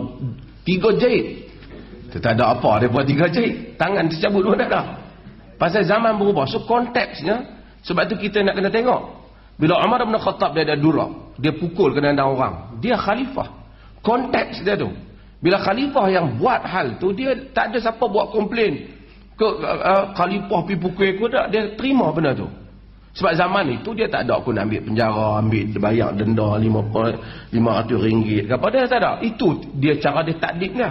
3 jahit. Tak ada apa, dia buat 3 jahit. Tangan tercabut pun tak ada. Pasal zaman berubah. So konteksnya, sebab tu kita nak kena tengok. Bila Umar bin Khattab dia ada durak, dia pukul kena ada orang. Dia khalifah. Konteks dia tu. Bila khalifah yang buat hal tu, dia tak ada siapa buat komplain. Khalifah pergi pukul aku tak, dia terima benda tu. Sebab zaman itu dia tak ada aku nak ambil penjara, ambil bayar denda RM500 ke apa, dia tak ada. Itu dia cara dia takdik dia.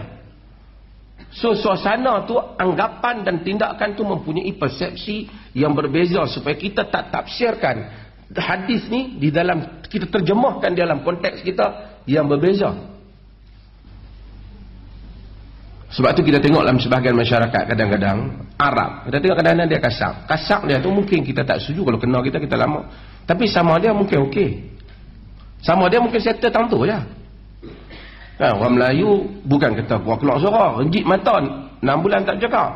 So suasana tu, anggapan dan tindakan tu mempunyai persepsi yang berbeza supaya kita tak tafsirkan hadis ni di dalam, kita terjemahkan dalam konteks kita yang berbeza. Sebab tu kita tengok dalam sebahagian masyarakat kadang-kadang Arab, kita tengok kadang-kadang dia kasar. Kasar dia tu mungkin kita tak setuju, kalau kena kita lama. Tapi sama dia mungkin okey. Sama dia mungkin settle tentu je. Kan, orang Melayu bukan kata buat keluar suara, renjit mata 6 bulan tak cakap.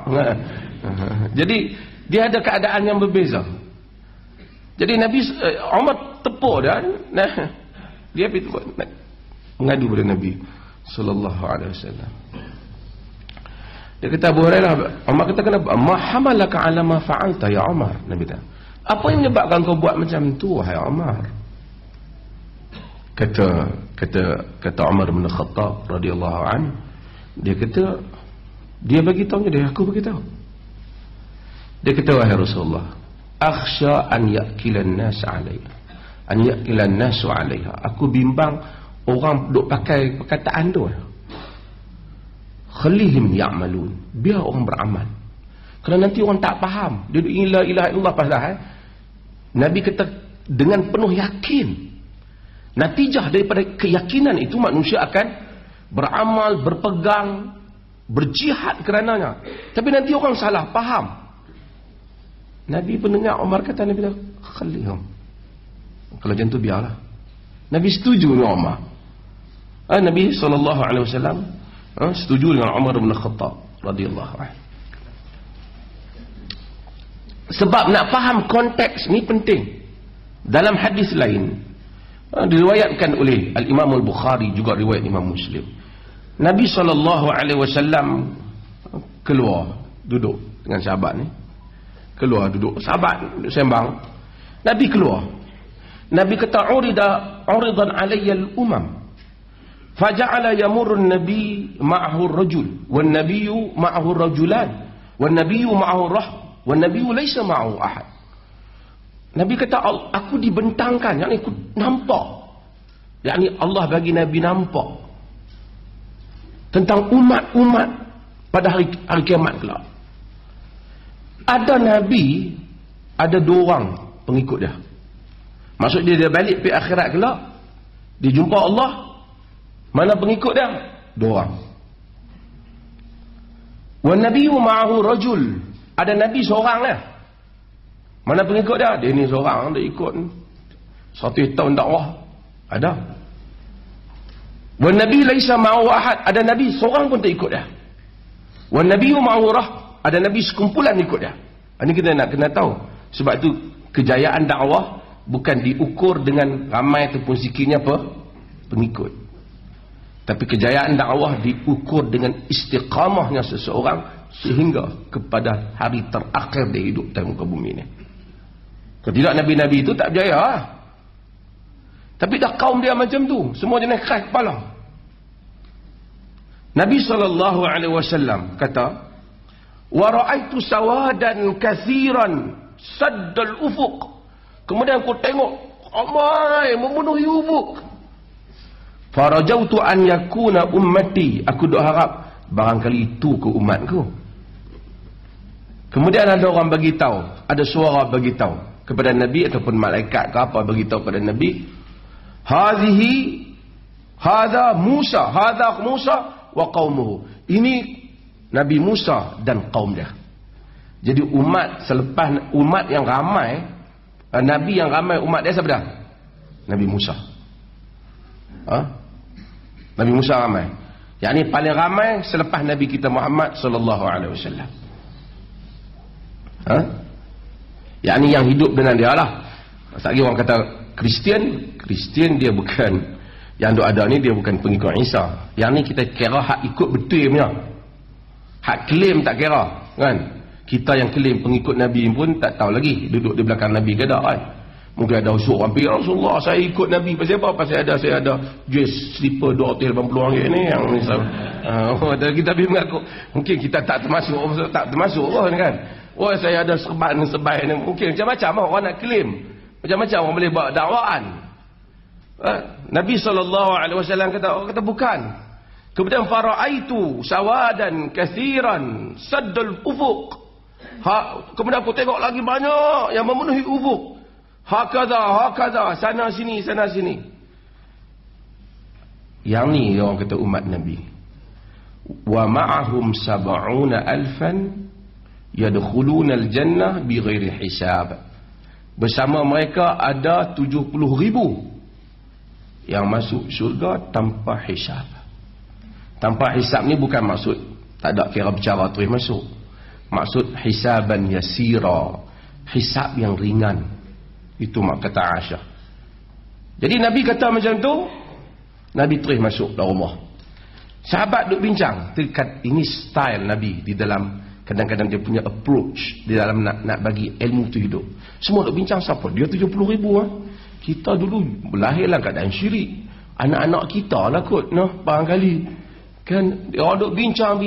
Jadi dia ada keadaan yang berbeza. Jadi Nabi Umar tepuk dia, dia pergi mengadu pada Nabi sallallahu alaihi wasallam. Dia kata, Abu Hurairah, Umar kata, kenapa? Ma hamalaka ala ma fa'alta ya Umar. Nabi kata, apa yang menyebabkan kau buat macam tu wahai Umar? Kata Umar bin Khattab radhiyallahu an, dia kata, dia bagi tahu dia, aku bagi tahu. Dia kata, wahai Rasulullah, akhsha an yaqilan nas 'alayha. An yaqilan nasu 'alayha. Aku bimbang orang duk pakai perkataan tu. Khalihim ya'malun, biar orang beramal. Kerana nanti orang tak faham. Dia la ilaha illallah pasal Nabi kata dengan penuh yakin. Natijah daripada keyakinan itu manusia akan beramal, berpegang, berjihad kerananya. Tapi nanti orang salah faham. Nabi pendengar Umar kata, Nabi kata khalihim. Kalau macam tu biarlah. Nabi setuju dengan Umar. Nabi SAW setuju dengan Umar bin Khattab radhiyallahu anhu. Sebab nak faham konteks ni penting. Dalam hadis lain diriwayatkan oleh Al-Imam Al-Bukhari, juga riwayat Imam Muslim, Nabi SAW keluar duduk dengan sahabat ni. Keluar duduk, sahabat sembang. Nabi keluar. Nabi kata, uridan alayya al-umam. Faja'ala yamurun nabi ma'ahu ar-rajul wan nabiyyu ma'ahu ar-rajulan wan nabiyyu ma'ahu ar-rahb wan nabiyyu laysa ma'ahu ahad. Nabi kata, aku dibentangkan, yakni aku nampak, yakni Allah bagi Nabi nampak tentang umat-umat pada hari kiamat kelak. Ada Nabi, ada 2 orang pengikut dia. Maksud dia balik pergi akhirat kelak, dia jumpa Allah. Mana pengikut dia? 2 orang. Wan nabiyyu ma'ahu rajul. Ada Nabi seorang lah. Mana pengikut dia? Dia ni seorang, dia ikut 1 tahun dakwah. Ada. Wan nabi laisa ma'ahu ahad. Ada Nabi seorang pun tak ikut dia. Wan nabiyyu ma'ahu rahb. Ada Nabi sekumpulan ikut dia. Ini kita nak kena tahu. Sebab tu kejayaan dakwah bukan diukur dengan ramai ataupun sikitnya apa? Pengikut. Tapi kejayaan dakwah diukur dengan istiqamahnya seseorang sehingga kepada hari terakhir dia hidup di muka bumi ni. Kalau tidak, Nabi-Nabi itu tak berjaya. Tapi dah kaum dia macam tu, semua jenis keras kepala. Nabi SAW kata, wa ra'aitu sawadan kathiran saddal ufuq. Kemudian aku tengok ramai memenuhi ufuk. Farajautu an yakuna ummati. Aku duk harap barangkali itu ke umatku. Kemudian ada orang bagi tahu, ada suara bagi tahu. kepada Nabi ataupun malaikat ke apa beritahu kepada Nabi, hadza Musa wa qaumuhu. Ini Nabi Musa dan kaum dia. Jadi umat selepas umat yang ramai, Nabi yang ramai umat dia siapa dah? Nabi Musa. Nabi Musa ramai. Yang ni paling ramai selepas Nabi kita Muhammad sallallahu alaihi wasallam. Yang ni yang hidup dengan dia lah. Lagi orang kata Kristian dia bukan, yang ada ni dia bukan pengikut Isa. Yang ni kita kira hak ikut betul punya. Hak klaim tak kira, kan? Kita yang klaim pengikut Nabi pun tak tahu lagi duduk di belakang Nabi ke tak, kan? Mungkin ada usul orang pergi, Rasulullah saya ikut Nabi pasal apa? Pasal saya ada dress slipper RM280 ni yang misal. Kita pergi mengaku mungkin kita tak termasuk kan? Oh saya ada serban ni, mungkin macam-macam orang nak klaim. Macam-macam orang boleh buat dakwaan. Nabi SAW kata bukan. Kemudian fara'aitu sawadan kathiran saddal ufuq. Kemudian aku tengok lagi banyak yang memenuhi ufuk. Hakaza, sana sini. Yang ni orang kata umat Nabi. Wa ma'ahum 70,000 yadkhuluna al-jannah bighairi hisab. Bersama mereka ada 70,000 yang masuk syurga tanpa hisab. Tanpa hisab ni bukan maksud tak ada kira bercara terus masuk. Maksud hisaban yasira, hisab yang ringan. Itu mak kata Aisyah. Jadi Nabi kata macam tu, Nabi terus masuk dalam rumah. Sahabat duk bincang, ini style Nabi di dalam, kadang-kadang dia punya approach di dalam nak bagi ilmu tu hidup. Semua duk bincang siapa dia 70,000 Kita dulu lahirlah keadaan syirik. Anak-anak kita lah kot, barangkali. Kan orang duk bincang.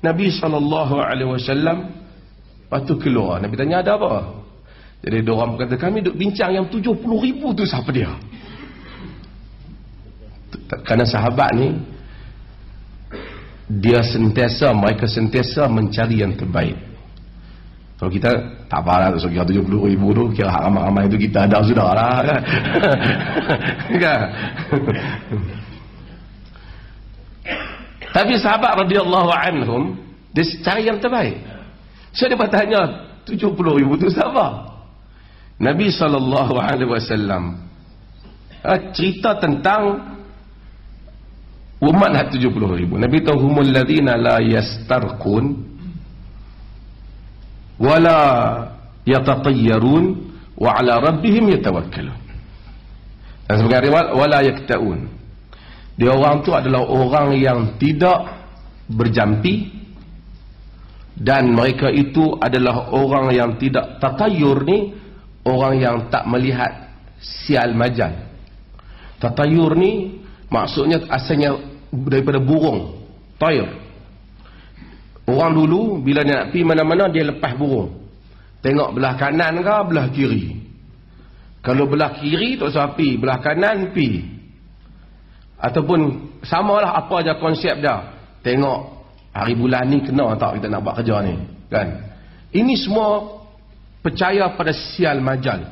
Nabi SAW lepas tu keluar. Nabi tanya ada apa? Jadi diorang berkata kami duk bincang yang 70,000 tu siapa dia? Kerana sahabat ni mereka sentiasa mencari yang terbaik. Kalau kita tak apalah so kira 70,000 tu, kira ramai-ramai tu kita ada sudah lah kan. Kan? Tapi sahabat radhiyallahu anhum dia cari yang terbaik. So dia bertanya 70,000 tu siapa? Nabi SAW cerita tentang umat 70,000. Nabi tahu humul ladzina la yastarqun wala yatatayyarun wa ala rabbihim yatawakkalun. Dan sebagai riwayat wala yaktaun. Dia orang tu adalah orang yang tidak berjampi, dan mereka itu adalah orang yang tidak tatayur, ni orang yang tak melihat sial majal. Tatayur ni maksudnya asalnya daripada burung, tayur. Orang dulu bila dia nak pergi mana-mana dia lepas burung, tengok belah kanan ke belah kiri. Kalau belah kiri tak usah pergi, belah kanan pergi. Ataupun samalah apa aja konsep dia, tengok hari bulan ni kena tak kita nak buat kerja ni, kan? Ini semua percaya pada sial majal,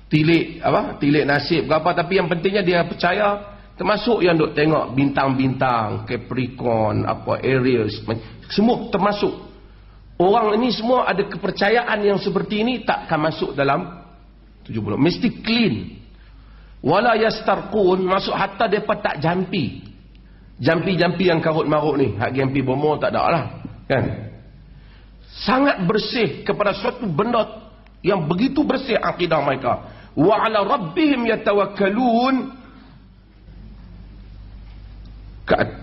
tilik nasib ke apa. Tapi yang pentingnya dia percaya, termasuk yang duk tengok bintang-bintang, Capricorn, apa Aries, semua termasuk. Orang ini semua ada kepercayaan yang seperti ini, takkan masuk dalam 70. Mesti clean. Wala yastarqun, masuk hatta depa tak jampi yang karut-marut ni, hak jampi bomo tak ada lah, kan? Sangat bersih kepada suatu benda yang begitu bersih akidah mereka. Wa ala rabbihim yatawakkalun,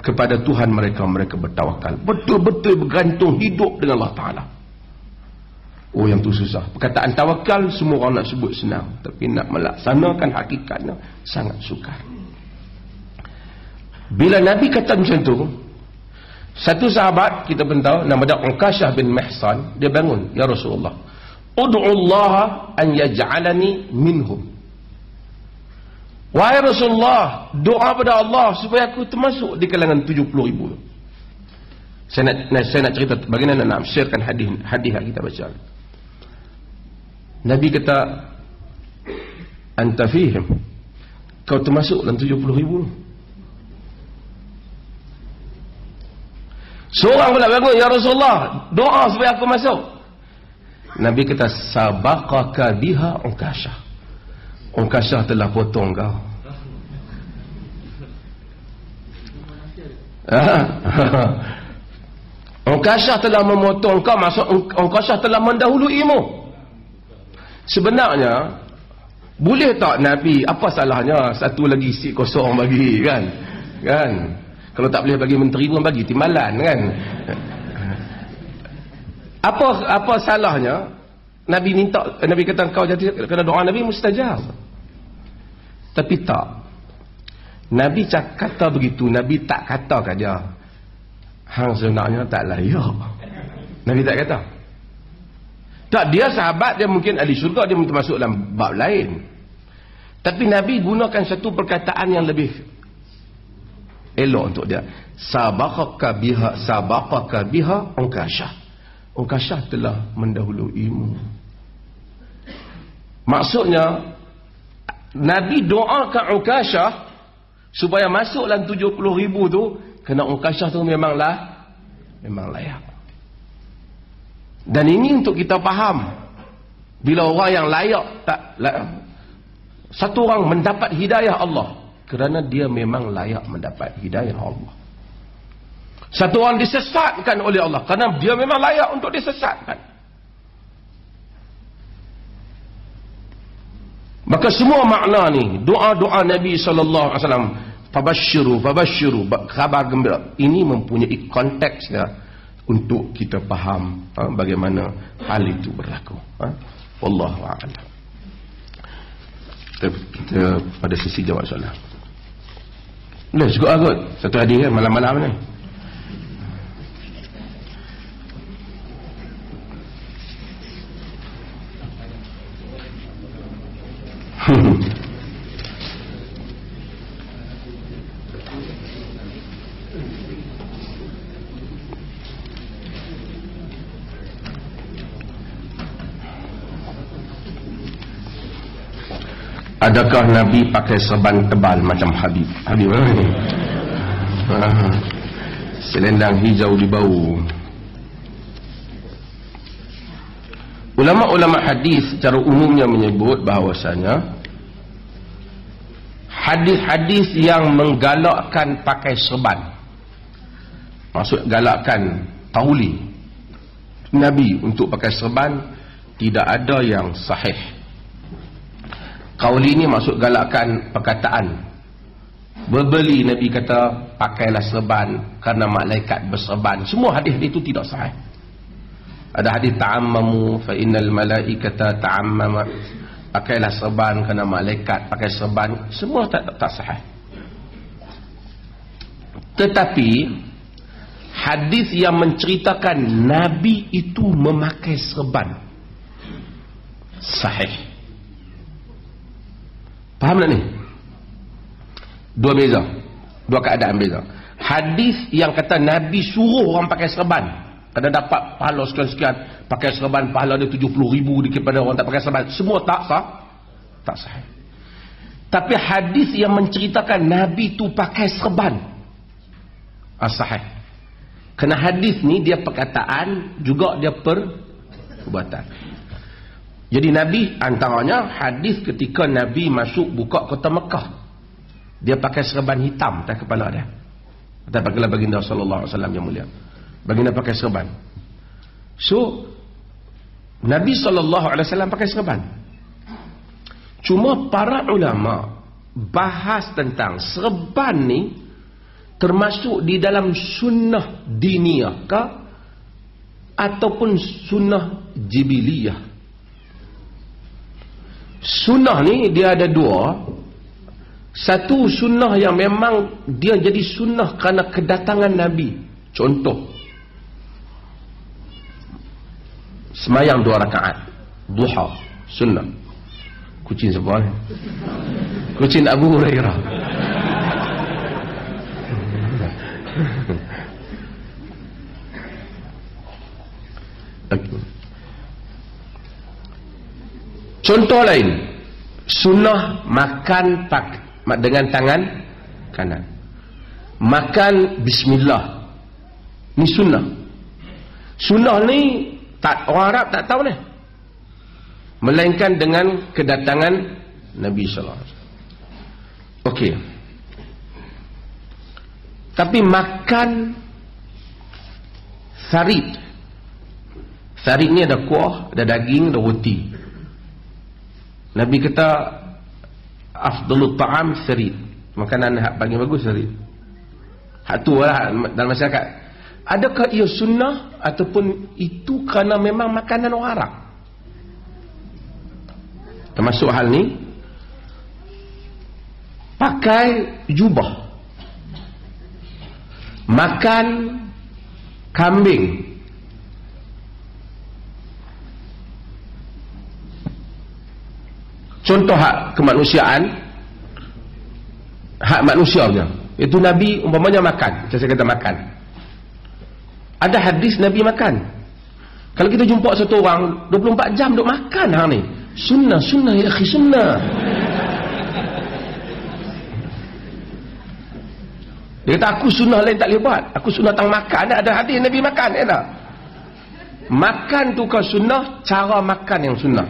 kepada Tuhan mereka bertawakal, betul-betul bergantung hidup dengan Allah Ta'ala. Oh, yang tu susah. Perkataan tawakal semua orang nak sebut senang, tapi nak melaksanakan hakikatnya sangat sukar. Bila Nabi kata macam tu, satu sahabat kita pun tahu nama dia Uqashah bin Mihsan, dia bangun, ya Rasulullah, ud'u Allah an yaj'alani minhum. Wahai Rasulullah, doa pada Allah supaya aku termasuk di kalangan 70,000. Saya nak cerita bagaimana nak sharekan hadis yang kita baca. Nabi kata, anta fihim, kau termasuk dalam 70,000. Seorang pula bangun, ya Rasulullah, doa supaya aku masuk. Nabi kata, sabaqaka biha Ukasyah. Ukasyah telah potong kau. Ukasyah telah memotong kau, maksud Ukasyah telah mendahuluimu. Sebenarnya boleh tak Nabi, apa salahnya satu lagi seat kosong bagi, kan? Kalau tak boleh bagi menteri pun bagi timbalan, kan? Apa salahnya Nabi minta, Nabi kata kau jadi kena doa Nabi mustajab. Tapi tak, Nabi kata begitu, Nabi tak kata kat dia, hang sebenarnya tak layak. Nabi tak kata. Tak, dia sahabat, dia mungkin ahli syurga, dia mungkin masuk dalam bab lain. Tapi Nabi gunakan satu perkataan yang lebih elok untuk dia. Sabaqaka biha Ukasyah. Ukasyah telah mendahuluimu. Maksudnya Nabi doakan Ukasyah supaya masuk dalam 70,000 tu, kerana Ukasyah tu memang layak. Dan ini untuk kita faham, bila orang yang layak satu orang mendapat hidayah Allah kerana dia memang layak mendapat hidayah Allah. Satu orang disesatkan oleh Allah kerana dia memang layak untuk disesatkan. Maka semua makna ni, doa-doa Nabi SAW, fabashiru, kabar gembira, ini mempunyai konteksnya untuk kita faham bagaimana hal itu berlaku. Wallahu a'lam. Kita pada sesi jawab soalan. Boleh cukup lah kot. Satu hadis kan malam-malam ni. Adakah Nabi pakai serban tebal macam Habib? Habib mana ni? Selendang hijau di bau. Ulama-ulama hadis secara umumnya menyebut bahawasanya hadis-hadis yang menggalakkan pakai serban, maksud galakkan tauli Nabi untuk pakai serban, tidak ada yang sahih. Qaul ini maksud galakkan perkataan. Berbeli Nabi kata pakailah serban kerana malaikat berserban. Semua hadis itu tidak sahih. Ada hadis ta'ammamu fa innal malaikata ta'ammama, pakailah serban kerana malaikat pakai serban. Semua tak sahih. Tetapi hadis yang menceritakan Nabi itu memakai serban sahih. Faham tak ni? Dua keadaan beza. Hadis yang kata Nabi suruh orang pakai serban kerana dapat pahala sekian-sekian, pakai serban pahala dia 70,000 daripada orang tak pakai serban, semua tak sahih. Tapi hadis yang menceritakan Nabi tu pakai serban sahih. Kerana hadis ni dia perkataan juga dia perbuatan. Jadi Nabi, antaranya hadis ketika Nabi masuk buka kota Mekah, dia pakai serban hitam atas kepala dia. Atas kepala baginda sallallahu alaihi wasallam yang mulia. Baginda pakai serban. So Nabi sallallahu alaihi wasallam pakai serban. Cuma para ulama bahas tentang serban ni termasuk di dalam sunnah diniyah ke ataupun sunnah jibiliyah. Sunnah ni dia ada dua. Satu sunnah yang memang dia jadi sunnah kerana kedatangan Nabi. Contoh, semayang 2 rakaat duha, sunnah. Kucing siapa ni? Kucing Abu Hurairah. Contoh lain, sunnah makan dengan tangan kanan. Makan bismillah. Ni sunnah. Sunnah ni orang Arab tak tahu ni. Melainkan dengan kedatangan Nabi sallallahu alaihi wasallam. Okey. Tapi makan sarid. Sarid ni ada kuah, ada daging, ada roti. Nabi kata afdalut ta'am sarid. Makanan hak paling bagus sarid. Hak tu lah dalam masyarakat. Adakah ia sunnah ataupun itu kerana memang makanan orang Arab? Termasuk hal ni, pakai jubah, makan kambing, contoh hak kemanusiaan, hak manusia punya. Itu Nabi umpamanya makan, saya kata makan. Ada hadis Nabi makan. Kalau kita jumpa satu orang 24 jam duk makan hang ni, sunnah ya akhi, sunnah. Dia kata aku sunnah lain tak boleh buat, aku sunnah tang makan. Ada hadis Nabi makan, ya tak? Makan tu kau sunnah, cara makan yang sunnah.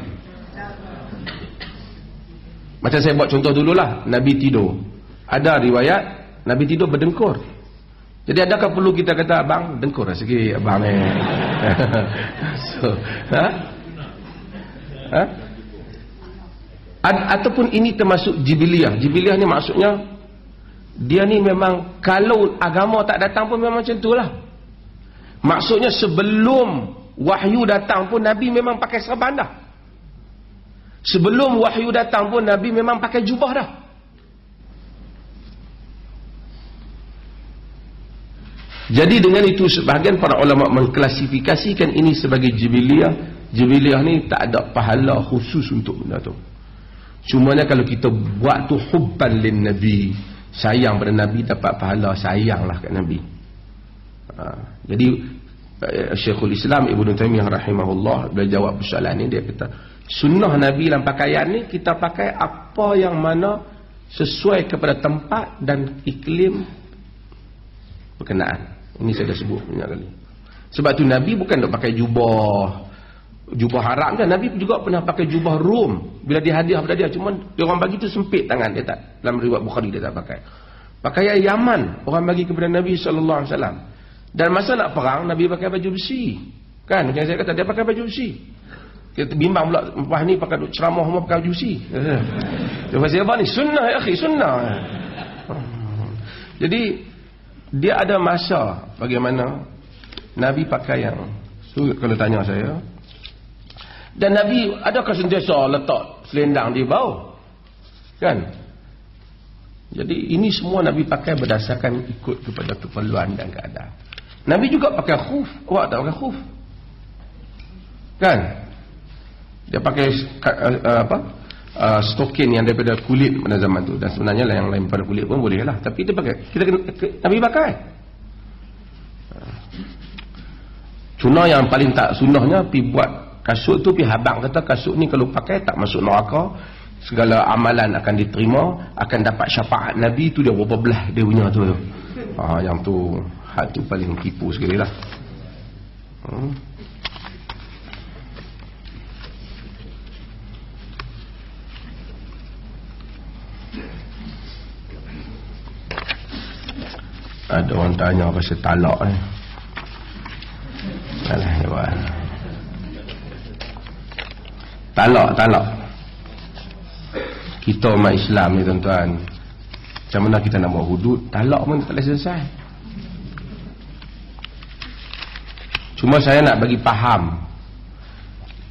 Macam saya buat contoh dululah, Nabi tidur. Ada riwayat Nabi tidur berdengkur. Jadi adakah perlu kita kata, abang dengkur lah sikit abang ni. So, ataupun ini termasuk jibiliyah. Jibiliyah ni maksudnya dia ni memang kalau agama tak datang pun memang macam itulah. Maksudnya sebelum wahyu datang pun Nabi memang pakai serban dah. Sebelum wahyu datang pun Nabi memang pakai jubah dah. Jadi dengan itu sebahagian para ulama mengklasifikasikan ini sebagai jibiliyah. Jibiliyah ni tak ada pahala khusus untuk benda tu. Cumanya kalau kita buat tu hubban lin Nabi, sayang pada Nabi, dapat pahala sayanglah kat Nabi. Jadi Syekhul Islam Ibnu Taimiyah rahimahullah dia jawab persoalan ni, dia kata sunnah Nabi dalam pakaian ni kita pakai apa yang mana sesuai kepada tempat dan iklim berkenaan. Ini saya dah sebut banyak kali. Sebab tu Nabi bukan nak pakai jubah haram kan. Nabi juga pernah pakai jubah Rom bila dia hadiah pada dia, cuma dia orang bagi tu sempit tangan dia, tak, dalam riwayat Bukhari dia tak pakai. Pakaian Yaman orang bagi kepada Nabi sallallahu alaihi wasallam. Dan masa nak perang Nabi pakai baju besi. Kan macam saya kata dia pakai baju besi. Kita bimbang pula lepas ni pakai ceramah semua pakai baju besi. Tu pasal apa ni? Sunnah ya akhi, sunnah. Jadi dia ada masa bagaimana Nabi pakai yang kalau tanya saya. Dan Nabi adakah sentiasa letak selendang di bawah? Kan? Jadi ini semua Nabi pakai berdasarkan ikut kepada keperluan dan keadaan. Nabi juga pakai khuf. Awak tak pakai khuf? Kan? Dia pakai stokin yang daripada kulit pada zaman tu, dan sebenarnya yang lain pada kulit pun boleh lah, tapi dia pakai, Nabi pakai. Cuma yang paling tak sunnahnya pi buat kasut tu, pi habang kata kasut ni kalau pakai tak masuk neraka, segala amalan akan diterima, akan dapat syafaat Nabi. Tu dia berapa belah dia punya tu. Yang tu hal tu paling tipu sekali lah. Ada orang tanya pasal talak ni. Alah, hebat. Talak. Kita umat Islam ni tuan-tuan, macam mana kita nak buat hudud, talak pun tak boleh selesai. Cuma saya nak bagi faham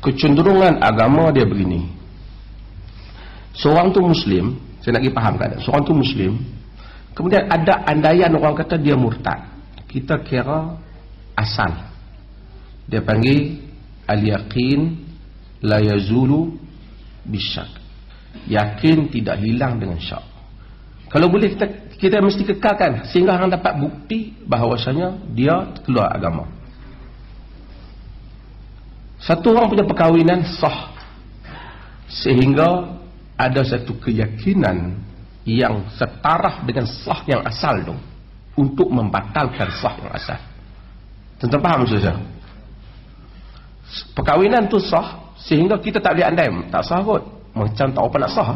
kecenderungan agama dia begini. Seorang tu Muslim, saya nak bagi faham keadaan. Seorang tu Muslim, kemudian ada andaian orang kata dia murtad. Kita kira asal. Dia panggil al-yaqin la yazulu bisyak. Yakin tidak hilang dengan syak. Kalau boleh kita mesti kekalkan sehingga orang dapat bukti bahawasanya dia keluar agama. Satu orang punya perkahwinan sah. sehingga ada satu keyakinan yang setaraf dengan sah yang asal tu untuk membatalkan sah yang asal. Tuan-tuan faham maksud saya? Perkahwinan tu sah sehingga kita tak boleh andai tak sah kot, macam tak apa nak sah,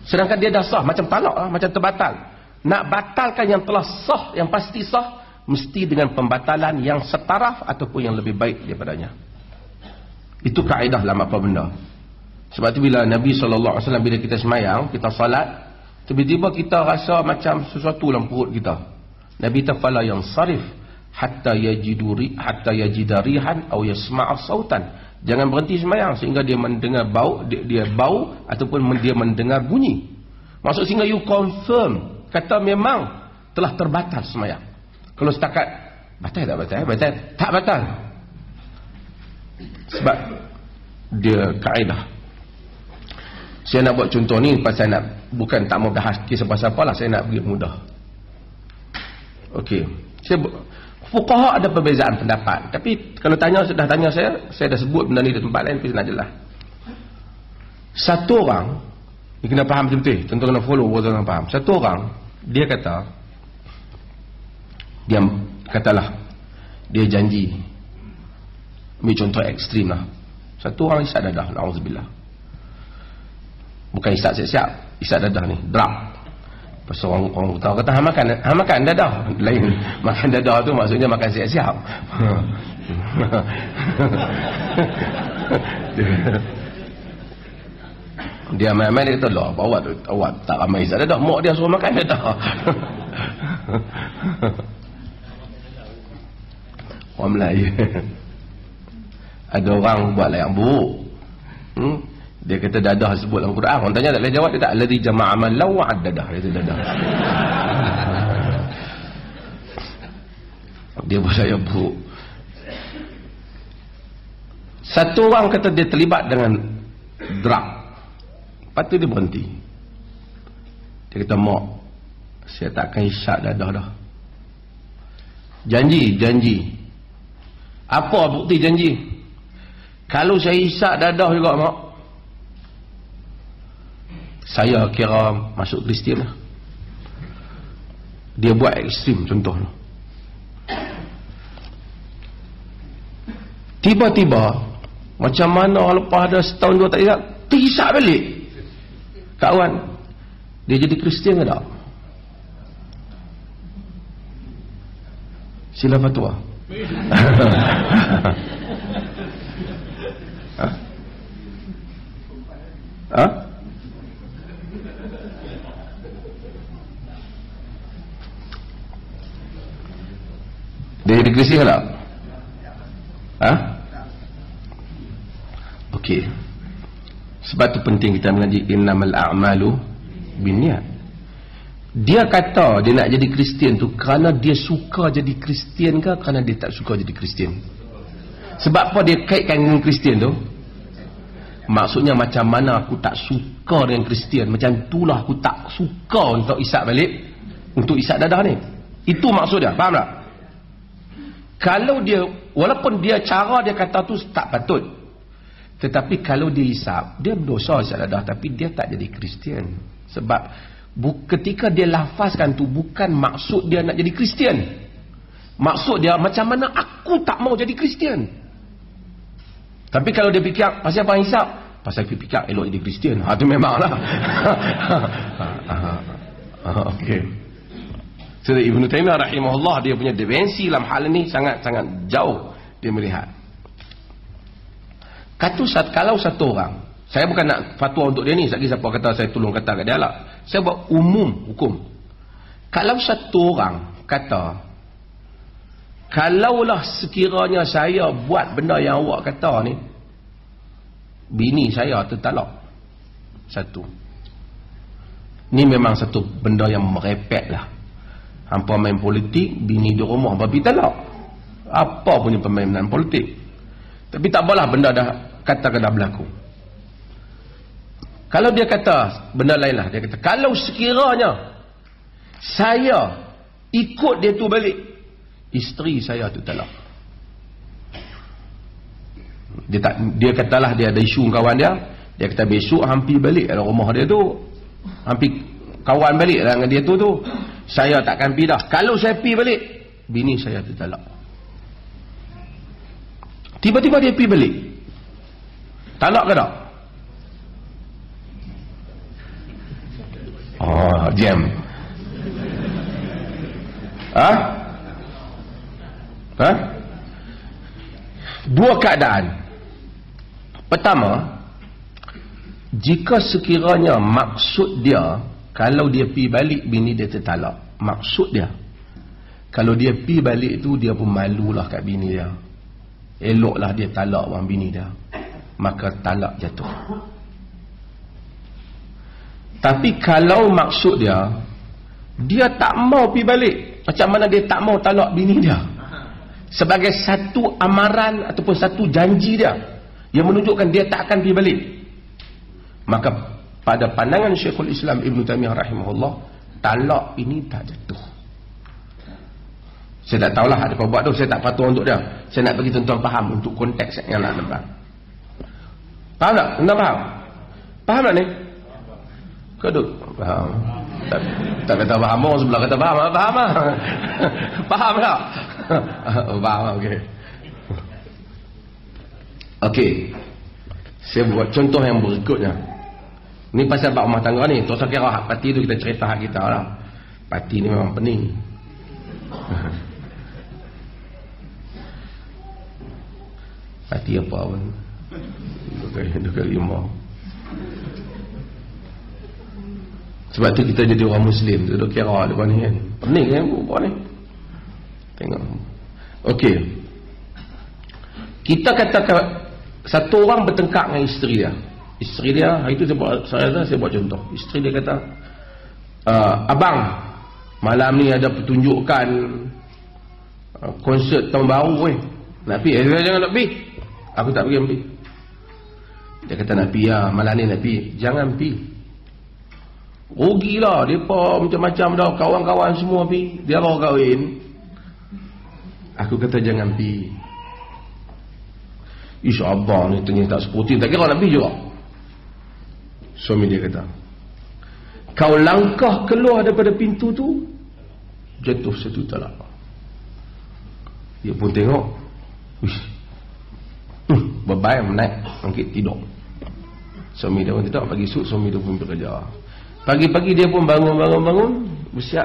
sedangkan dia dah sah, macam talak lah, macam terbatal. Nak batalkan yang telah sah, yang pasti sah, mesti dengan pembatalan yang setaraf ataupun yang lebih baik daripadanya. Itu kaedah dalam apa benda. Sebab tu bila Nabi SAW, bila kita semayang, kita salat, tiba-tiba kita rasa macam sesuatu dalam perut kita, Nabi tafala yang sarif hatta yajidarihan atau yasma'a sautan. Jangan berhenti semayang sehingga dia mendengar bau, dia bau ataupun dia mendengar bunyi. Maksud sehingga you confirm, kata memang telah terbatal semayang. Kalau setakat batal tak batal? Batal. Tak batal. Sebab dia kaedah. Saya nak buat contoh ni pasal nak, bukan tak mau bahas kisah pasal apalah, saya nak bagi mudah. Okey. Fuqaha ada perbezaan pendapat, tapi kalau dah tanya saya dah sebut benda ni di tempat lain, tapi nak jelas. Satu orang, ni kena faham betul-betul, tentu kena follow, kena faham. Satu orang, dia katalah dia janji, ambil contoh ekstrim lah. Satu orang isap dadah, na'udzubillah. Bukan isap siap-siap, isap dadah ni, drug. Pasal orang kata makan dadah. Lain, makan dadah tu maksudnya makan siap-siap. Dia main-main, dia kata lah, awak tak ramai isap dadah, mak dia suruh makan dadah. Orang Melayu. Ada orang buat layak buruk. Dia kata dadah sebut dalam Quran. Orang tanya tak boleh jawab, dia tak. Alladhi jama'a malau wa'ad dadah. Dia kata dadah. Dia buat layak buruk. Satu orang kata dia terlibat dengan drug. Lepas tu dia berhenti. Dia kata, mak, saya takkan isyak dadah dah. Janji. Apa bukti janji? Kalau saya isyak dadah juga, mak, saya kira masuk Kristian lah. Dia buat ekstrim contohnya. Tiba-tiba macam mana lepas ada setahun dua tak isyak, terisyak balik. Kawan, dia jadi Kristian ke tak? Sila fatwa. Ha? Dia jadi Kristian ke tak? Ha? Okey. Sebab tu penting kita mengaji innamal a'malu binniyat. Dia kata dia nak jadi Kristian tu kerana dia suka jadi Kristian ke kerana dia tak suka jadi Kristian? Sebab apa dia kaitkan dengan Kristian tu? Maksudnya macam mana aku tak suka dengan Kristian, macam itulah aku tak suka untuk isyak balik, untuk isyak dadah ni. Itu maksud dia, faham tak? Kalau dia, walaupun dia cara dia kata tu tak patut, tetapi kalau dia isap, dia berdosa isap dadah, tapi dia tak jadi Kristian. Sebab ketika dia lafazkan tu bukan maksud dia nak jadi Kristian. Maksud dia macam mana aku tak mau jadi Kristian. Tapi kalau dia fikir pasal apa isap, pasal dia fikir elok jadi Kristian, tu memanglah. Okey. So Ibn Taymiyah rahimahullah, dia punya dimensi dalam hal ini sangat-sangat jauh dia melihat. Kalau satu orang, saya bukan nak fatwa untuk dia ni, siapa kata saya tolong kata kat dia lah, saya buat umum hukum. Kalau satu orang kata, kalaulah sekiranya saya buat benda yang awak kata ni, bini saya tertalak. Satu, ni memang satu benda yang merepek lah. Hampa main politik, bini di rumah babi talak. Apa punya permainan politik. Tapi tak apalah, benda dah kata-kata berlaku. Kalau dia kata benda lain lah, dia kata kalau sekiranya saya ikut dia tu balik, isteri saya tu talak. Dia katalah dia ada isu kawan dia, Dia kata besok hampir balik dalam rumah dia tu. Hampir kawan balik dengan dia tu. Saya takkan pergi dah. Kalau saya pergi balik, bini saya tertalak. Tiba-tiba dia pergi balik. Talak ke tak? Oh, jam. Dua keadaan. Pertama, jika sekiranya maksud dia, kalau dia pergi balik bini dia tertalak, maksud dia, kalau dia pergi balik tu dia pun malulah kat bini dia, eloklah dia talak orang bini dia, maka talak jatuh. Tapi kalau maksud dia, dia tak mau pergi balik, macam mana dia tak mau talak bini dia, sebagai satu amaran ataupun satu janji dia yang menunjukkan dia tak akan pergi balik, maka pada pandangan Syekhul Islam Ibn Taymiyah rahimahullah, talak ini tak jatuh. Saya tak tahulah ada apa buat tu, saya tak patuh untuk dia. Saya nak bagi tuan-tuan faham untuk konteks yang nak nampak. Faham tak? Tuan faham? Faham tak ni? Keduk? Faham. Tak kata faham, orang sebelah kata faham. Faham lah. Faham tak? Faham, okey. Okey. Saya buat contoh yang berikutnya. Ni pasal bab rumah tangga ni. Tuan-tuan kira hak parti tu kita cerita hak kita lah. Parti ni memang pening. Parti apa pun. 2 kali 5. Sebab tu kita jadi orang Muslim. Tu kira lepas ni kan. Pening kan buat ni. Tengok. Okey. Kita katakan satu orang bertengkar dengan isteri dia. Isteri dia, hari tu saya buat contoh. Isteri dia kata, abang, malam ni ada pertunjukan konsert tahun baru nak pergi. Jangan nak pergi. Aku tak pergi. Dia kata nak pergi lah, malam ni nak pergi. Jangan pergi. Rugilah, mereka macam-macam dah, kawan-kawan semua pergi, dia baru kahwin. Aku kata jangan pergi. Ish, abang ni ternyata tak seperti, tak kira nak pergi juga. Suami dia kata, kau langkah keluar daripada pintu tu, jatuh satu talak. Dia pun tengok, wish, bebai menaik, angkit tidur. Suami dia pun tidak, pagi esok suami dia pun bekerja. Pagi-pagi dia pun bangun, bersiap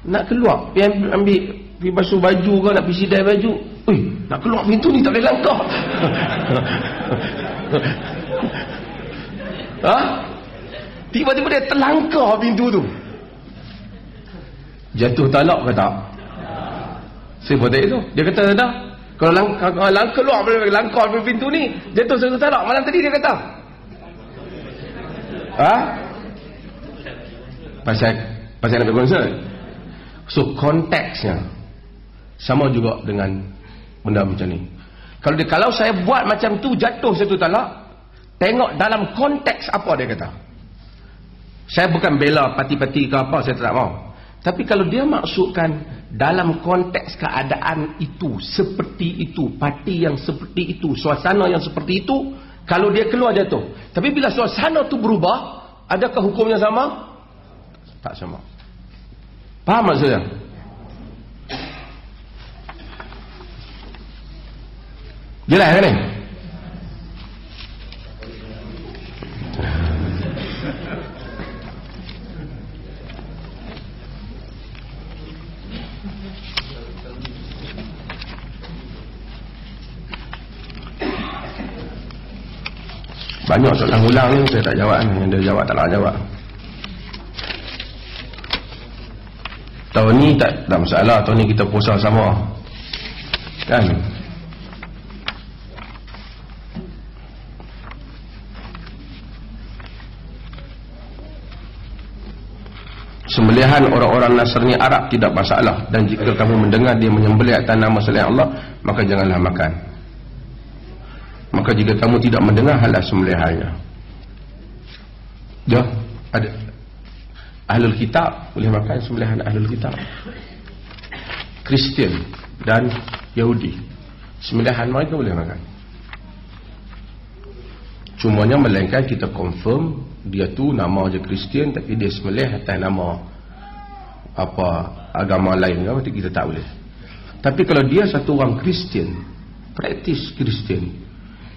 nak keluar, pergi basuh baju ke, nak pergi sidai baju. Nak keluar pintu ni tak boleh langkah. Tiba-tiba dia terlangkah pintu tu, jatuh talak ke tak? Saya buat itu. Dia kata dah, kalau keluar langkah pintu ni, jatuh satu talak. Malam tadi dia kata pasal nak berkonsert. So konteksnya sama juga dengan benda macam ni. Kalau saya buat macam tu, jatuh satu talak, tengok dalam konteks apa dia kata. Saya bukan bela parti-parti ke apa, saya tak mau. Tapi kalau dia maksudkan dalam konteks keadaan itu, seperti itu, parti yang seperti itu, suasana yang seperti itu, kalau dia keluar jatuh. Tapi bila suasana tu berubah, adakah hukumnya sama? Tak sama. Faham maksudnya? Jelas kan ni? Banyak soalan ulang ni saya tak jawab ni. Yang dia jawab tak nak jawab. Tahun ni tak masalah. Tahun ni kita puasa sama, kan? Sembelihan orang-orang Nasrani Arab tidak masalah, dan jika kamu mendengar dia menyembelih atas nama selain Allah, maka janganlah makan. Maka jika kamu tidak mendengar, halah sembelihannya. Ya, ada Ahlul Kitab boleh makan sembelihan Ahlul Kitab. Kristian dan Yahudi, sembelihan mereka boleh makan. Cumanya melainkan kita confirm dia tu nama je Kristian tapi dia sembelih atas nama apa agama lain ke, kita tak boleh. Tapi kalau dia satu orang Kristian, praktis Kristian,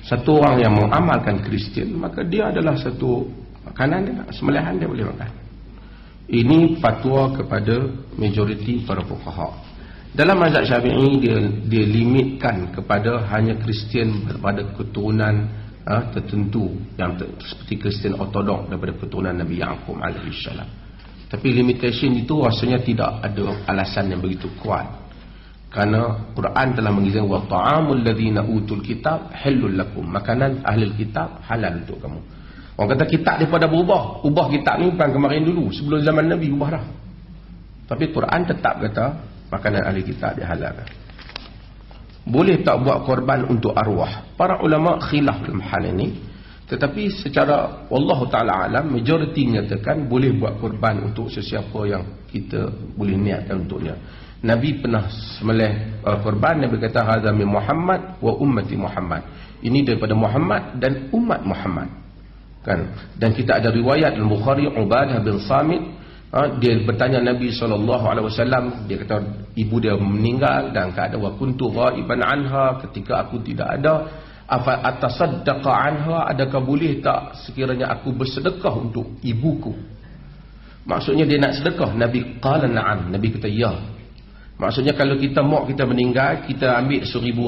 satu orang yang mengamalkan Kristian, maka dia adalah satu makanan dia, sembelihan dia boleh makan. Ini fatwa kepada majoriti para fuqaha. Dalam mazhab Syafi'i dia limitkan kepada hanya Kristian daripada keturunan tertentu yang seperti Kristian Ortodok daripada keturunan Nabi Yaqub alaihi salam. Tapi limitation itu rasanya tidak ada alasan yang begitu kuat. Kerana Quran telah mengizinkan wa ta'amul ladzina utul kitab halal lakum. Makanan ahli kitab halal untuk kamu. Orang kata kitab daripada berubah. Ubah kitab ni bukan kemarin dulu, sebelum zaman Nabi ubah dah. Tapi Quran tetap kata makanan ahli kitab dihalalkan. Boleh tak buat korban untuk arwah? Para ulama khilaf dalam hal ini. Tetapi secara Allah Ta'ala alam, majoriti menyatakan boleh buat korban untuk sesiapa yang kita boleh niatkan untuknya. Nabi pernah sembelih korban. Nabi kata hadza min Muhammad wa ummati Muhammad. Ini daripada Muhammad dan umat Muhammad. Kan? Dan kita ada riwayat Al-Bukhari, Ubadah bin Samit, dia bertanya Nabi SAW, dia kata ibu dia meninggal dan keadaan wa kuntu ghaiban anha, ketika aku tidak ada, afa atasaddaqa anha, adakah boleh tak sekiranya aku bersedekah untuk ibuku? Maksudnya dia nak sedekah. Nabi qala na'am, Nabi kata ya. Maksudnya kalau kita kita meninggal, kita ambil RM1,000,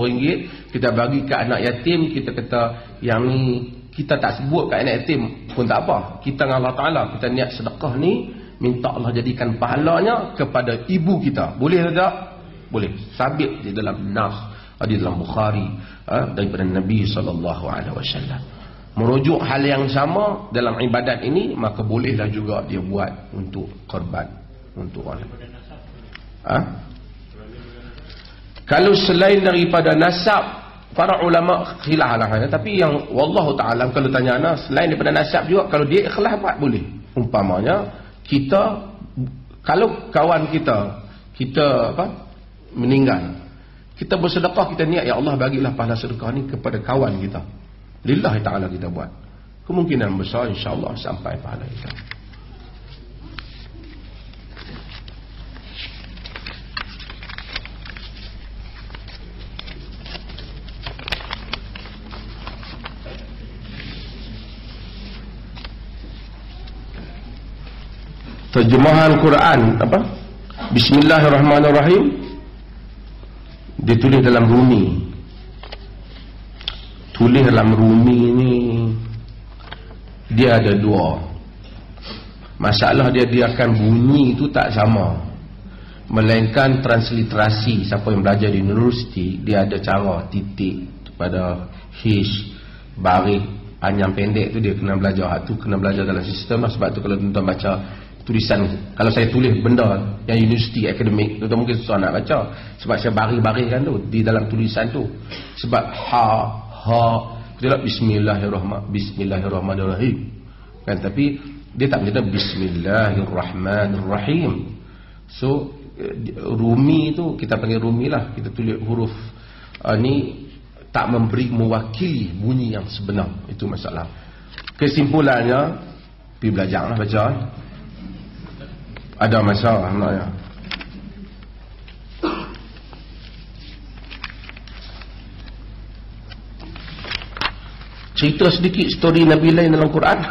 kita bagi ke anak yatim, kita kata yang ni kita tak sebut kat anak yatim pun tak apa, kita dengan Allah Ta'ala kita niat sedekah ni, minta Allah jadikan pahalanya kepada ibu kita. Boleh tak? Boleh. Sabit di dalam nas, di dalam Bukhari daripada Nabi SAW. Merujuk hal yang sama dalam ibadat ini, maka bolehlah juga dia buat untuk korban untuk orang. Kalau selain daripada nasab, para ulama khilaf lah. Tapi yang wallahu ta'ala, kalau tanya anak selain daripada nasab juga, kalau dia ikhlas buat boleh. Umpamanya kita, kalau kawan kita meninggal, kita bersedekah, kita niat ya Allah bagilah pahala sedekah ni kepada kawan kita, lillahi ta'ala kita buat, kemungkinan besar insyaAllah sampai pahala kita. Terjemahan Quran apa? Bismillahirrahmanirrahim ditulis dalam Rumi. Tulis dalam Rumi ni dia ada dua masalah. Dia akan bunyi itu tak sama, melainkan transliterasi. Siapa yang belajar di universiti, dia ada cara titik pada hish, baris, panjang pendek tu dia kena belajar. Tu kena belajar dalam sistem lah. Sebab tu kalau tuan-tuan baca tulisan, kalau saya tulis benda yang universiti akademik, tuan mungkin susah nak baca sebab saya baris-bariskan tu di dalam tulisan tu. Sebab kita Bismillahirrahmanirrahim kan, tapi dia tak kata Bismillahirrahmanirrahim. So Rumi tu kita panggil Rumi lah, kita tulis huruf ni tak mewakili bunyi yang sebenar. Itu masalah. Kesimpulannya, pergi belajar lah baca. Ada masalah sebenarnya. Cerita sedikit story Nabi lain dalam Quran.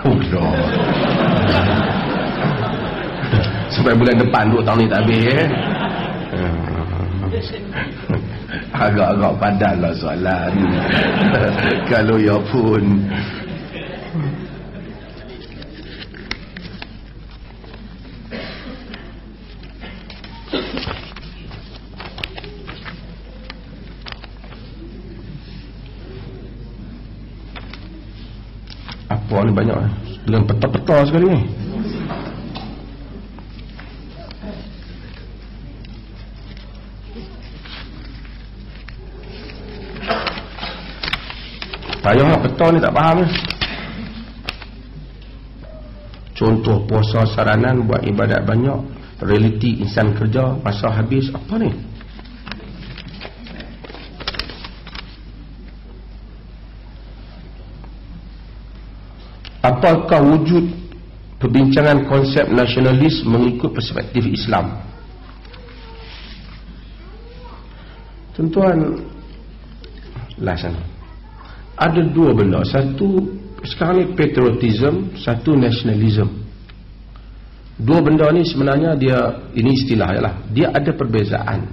Sampai bulan depan 2 tahun ni tak habis agak-agak padat lah soalan. Kalau ya pun apa ni banyak dengan peta-peta sekali ni. Payahlah peta ni tak faham ni. Contoh puasa saranan buat ibadat banyak, realiti insan kerja masa habis, apa ni? apakah wujud perbincangan konsep nasionalis mengikut perspektif Islam? Tuan-tuan, ada dua benda. Satu, sekarang ni patriotism, satu nationalism. Dua benda ni sebenarnya ini istilah lah. Dia ada perbezaan.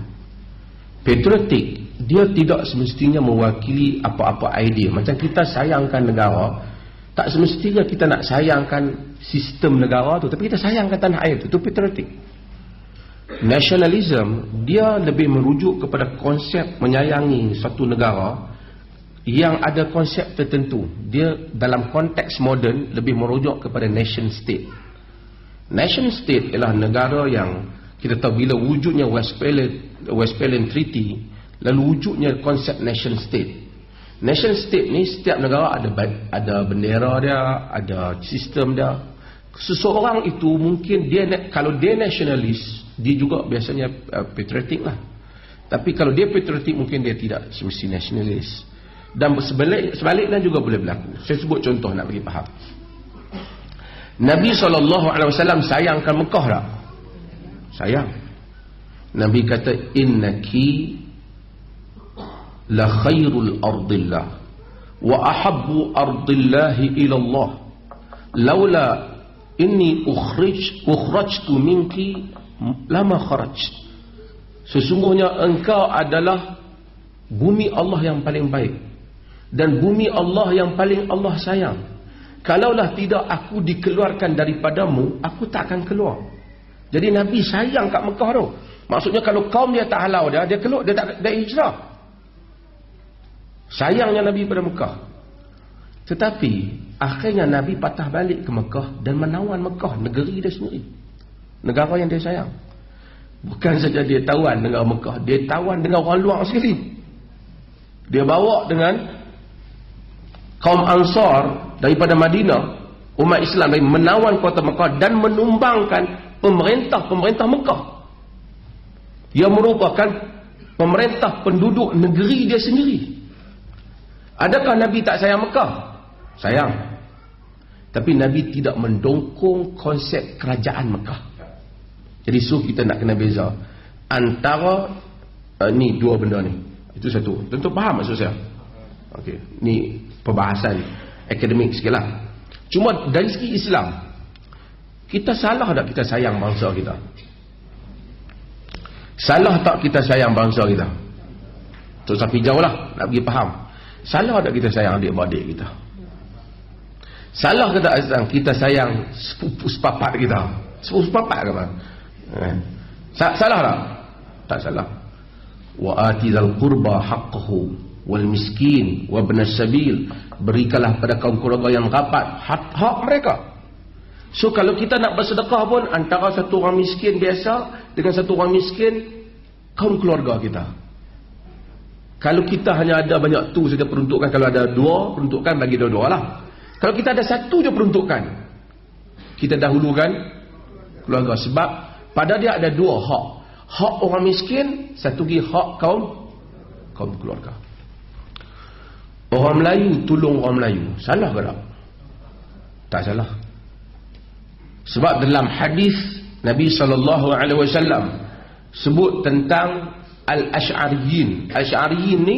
Patriotic, dia tidak semestinya mewakili apa-apa idea. Macam kita sayangkan negara, tak semestinya kita nak sayangkan sistem negara tu, tapi kita sayangkan tanah air tu. Itu patriotic. Nationalism, dia lebih merujuk kepada konsep menyayangi satu negara yang ada konsep tertentu. Dia dalam konteks moden lebih merujuk kepada nation state. Nation state ialah negara yang kita tahu bila wujudnya Westphalian Treaty, lalu wujudnya konsep nation state. Nation state ni setiap negara ada bendera dia, ada sistem dia. Seseorang itu mungkin kalau dia nasionalis, dia juga biasanya patriotic lah. Tapi kalau dia patriotic, mungkin dia tidak semesti nasionalis. Dan sebaliknya juga boleh berlaku. Saya sebut contoh nak bagi faham. Nabi SAW sayangkan Mekah tak? Sayang. Nabi kata, innaki la khairul ardillah wa ahabbu ardillahi ilallah laula inni ukhrajtu minki lama kharaj. Sesungguhnya engkau adalah bumi Allah yang paling baik dan bumi Allah yang paling Allah sayang. Kalaulah tidak aku dikeluarkan daripadamu, aku tak akan keluar. Jadi Nabi sayang kat Mekah tu. Maksudnya kalau kaum dia tak halau dia keluar, dia hijrah. Sayangnya Nabi pada Mekah. Tetapi akhirnya Nabi patah balik ke Mekah dan menawan Mekah, negeri dia sendiri, negara yang dia sayang. Bukan saja dia tawan dengan Mekah, dia tawan dengan orang luar sekali. Dia bawa dengan kaum Ansar daripada Madinah, umat Islam dari menawan kota Mekah dan menumbangkan pemerintah Mekah yang merupakan pemerintah penduduk negeri dia sendiri. Adakah Nabi tak sayang Mekah? Sayang. Tapi Nabi tidak mendongkong konsep kerajaan Mekah. Jadi kita nak kena beza antara ni dua benda ni. Itu satu. Tentu faham maksud saya. Okey, ni perbahasan akademik sikitlah. Cuma dari segi Islam, kita salah tak kita sayang bangsa kita? Salah tak kita sayang bangsa kita? Tu sampai jauh lah nak pergi faham. Salah tak kita sayang adik-beradik kita? Salah ke tak kita sayang sepupu sepapat kita? Sepupu sepapat ke apa? Salah tak? Tak salah. Wa atizal qurba haqqahu wal miskin wa ibnas sabil. Berikanlah pada kaum keluarga yang rapat hak mereka. So kalau kita nak bersedekah pun antara satu orang miskin biasa dengan satu orang miskin kaum keluarga kita. Kalau kita hanya ada banyak tu saja peruntukan, kalau ada dua peruntukan bagi dua-dua lah. Kalau kita ada satu je peruntukan, kita dahulukan keluarga. Sebab pada dia ada dua hak. Hak orang miskin, satu lagi hak kaum keluarga. Orang Melayu tolong orang Melayu, salah ke tak? Tak salah. Sebab dalam hadis Nabi SAW sebut tentang Al-Ash'ariyin. Al-Ash'ariyin ni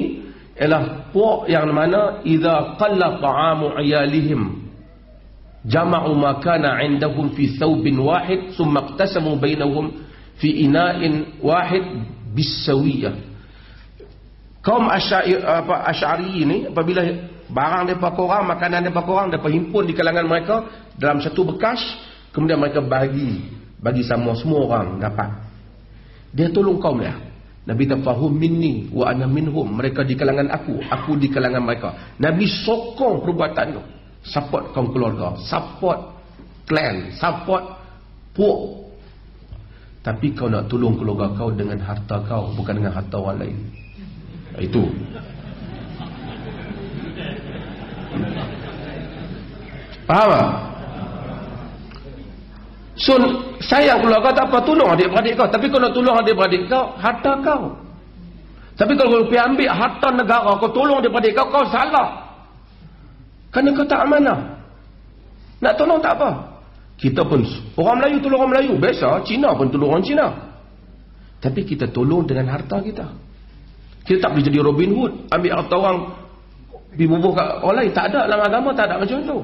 ialah puak yang mana idza qalla ta'amu iyalihim jama'u ma kana 'indahum fi thawbin wahid thumma iqtasamu bainahum fi ina'in wahid bisawiyah. Kaum Ash'ari ni apabila barang depa korang, makanan depa korang depa himpun di kalangan mereka dalam satu bekas, kemudian mereka bagi sama semua orang dapat. Dia tolong kaum dia. Nabi tafahum minni wa ana minhum. Mereka di kalangan aku di kalangan mereka. Nabi sokong perbuatan tu. Support kaum keluarga, support clan, support puak. Tapi kau nak tolong keluarga kau dengan harta kau, bukan dengan harta orang lain. Itu. Faham tak? So, sayang keluarga tak apa, tolong adik-beradik kau. Tapi kau nak tolong adik-beradik kau, harta kau. Tapi kalau kau pergi ambil harta negara, kau tolong adik-beradik kau, kau salah. Kerana kau tak amanah. Nak tolong tak apa. Kita pun, orang Melayu tolong orang Melayu. Biasa, Cina pun tolong orang Cina. Tapi kita tolong dengan harta kita. Kita tak boleh jadi Robin Hood. Ambil harta orang, pergi bubuh kat orang lain. Tak ada, dalam agama tak ada macam tu.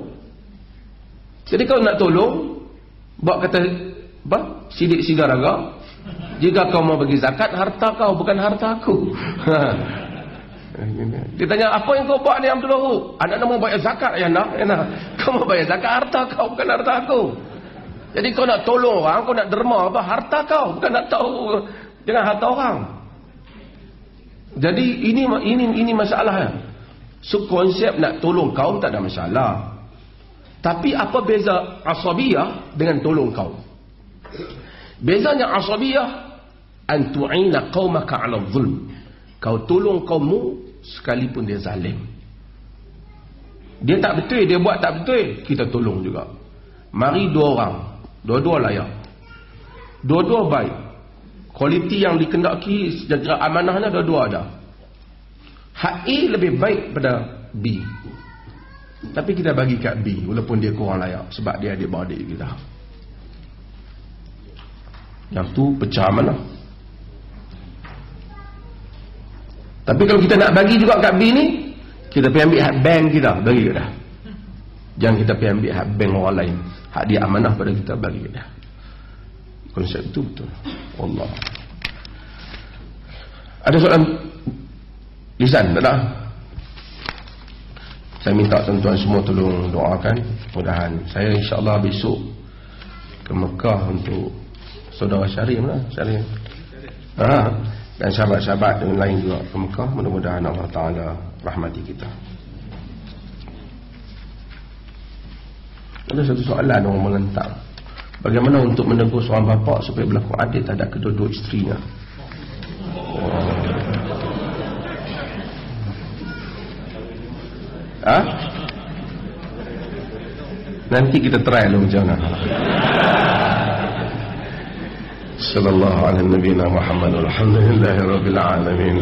Jadi kalau nak tolong, buat kata, sidik sigaraga. Jika kau mau bagi zakat, harta kau, bukan harta aku. Dia tanya, apa yang kau buat ni Abdul Wahab? Anak nak mau bayar zakat, ya nak? Kau mau bayar zakat, harta kau, bukan harta aku. Jadi kau nak tolong orang, kau nak derma apa? Harta kau, bukan nak tahu dengan harta orang. Jadi ini masalahnya. So konsep nak tolong kaum tak ada masalah. Tapi apa beza asabiyah dengan tolong kaum? Bezanya asabiyah, an tu'ina qaumaka 'ala zulm. Kau tolong kaummu sekalipun dia zalim. Dia tak betul, dia buat tak betul, kita tolong juga. Mari dua orang, dua-dua layak, dua-dua baik, kualiti yang dikendaki sejahtera amanahnya dua-dua ada. Hak A lebih baik pada B, tapi kita bagi kat B walaupun dia kurang layak sebab dia adik-beradik kita. Yang tu pecah amanah. Tapi kalau kita nak bagi juga kat B ni, kita pergi ambil hak bank kita, bagi ke dah. Jangan kita pergi ambil hak bank orang lain. Hak dia amanah pada kita, bagi ke dah. Konsep itu betul. Allah. Ada soalan lisan, tak ada? Saya minta tuan-tuan semua tolong doakan. Mudahan saya insyaAllah besok ke Mekah untuk saudara Syarif lah. Syarif. Dan sahabat-sahabat yang lain juga ke Mekah. Mudah-mudahan Allah Ta'ala rahmati kita. Ada satu soalan orang menentang. Bagaimana untuk menegur seorang bapa supaya berlaku adil terhadap kedua-dua isterinya? Nanti kita try dulu macam mana. Sallallahu alaihi wa sallam Muhammad walhamdulillahi rabbil alamin.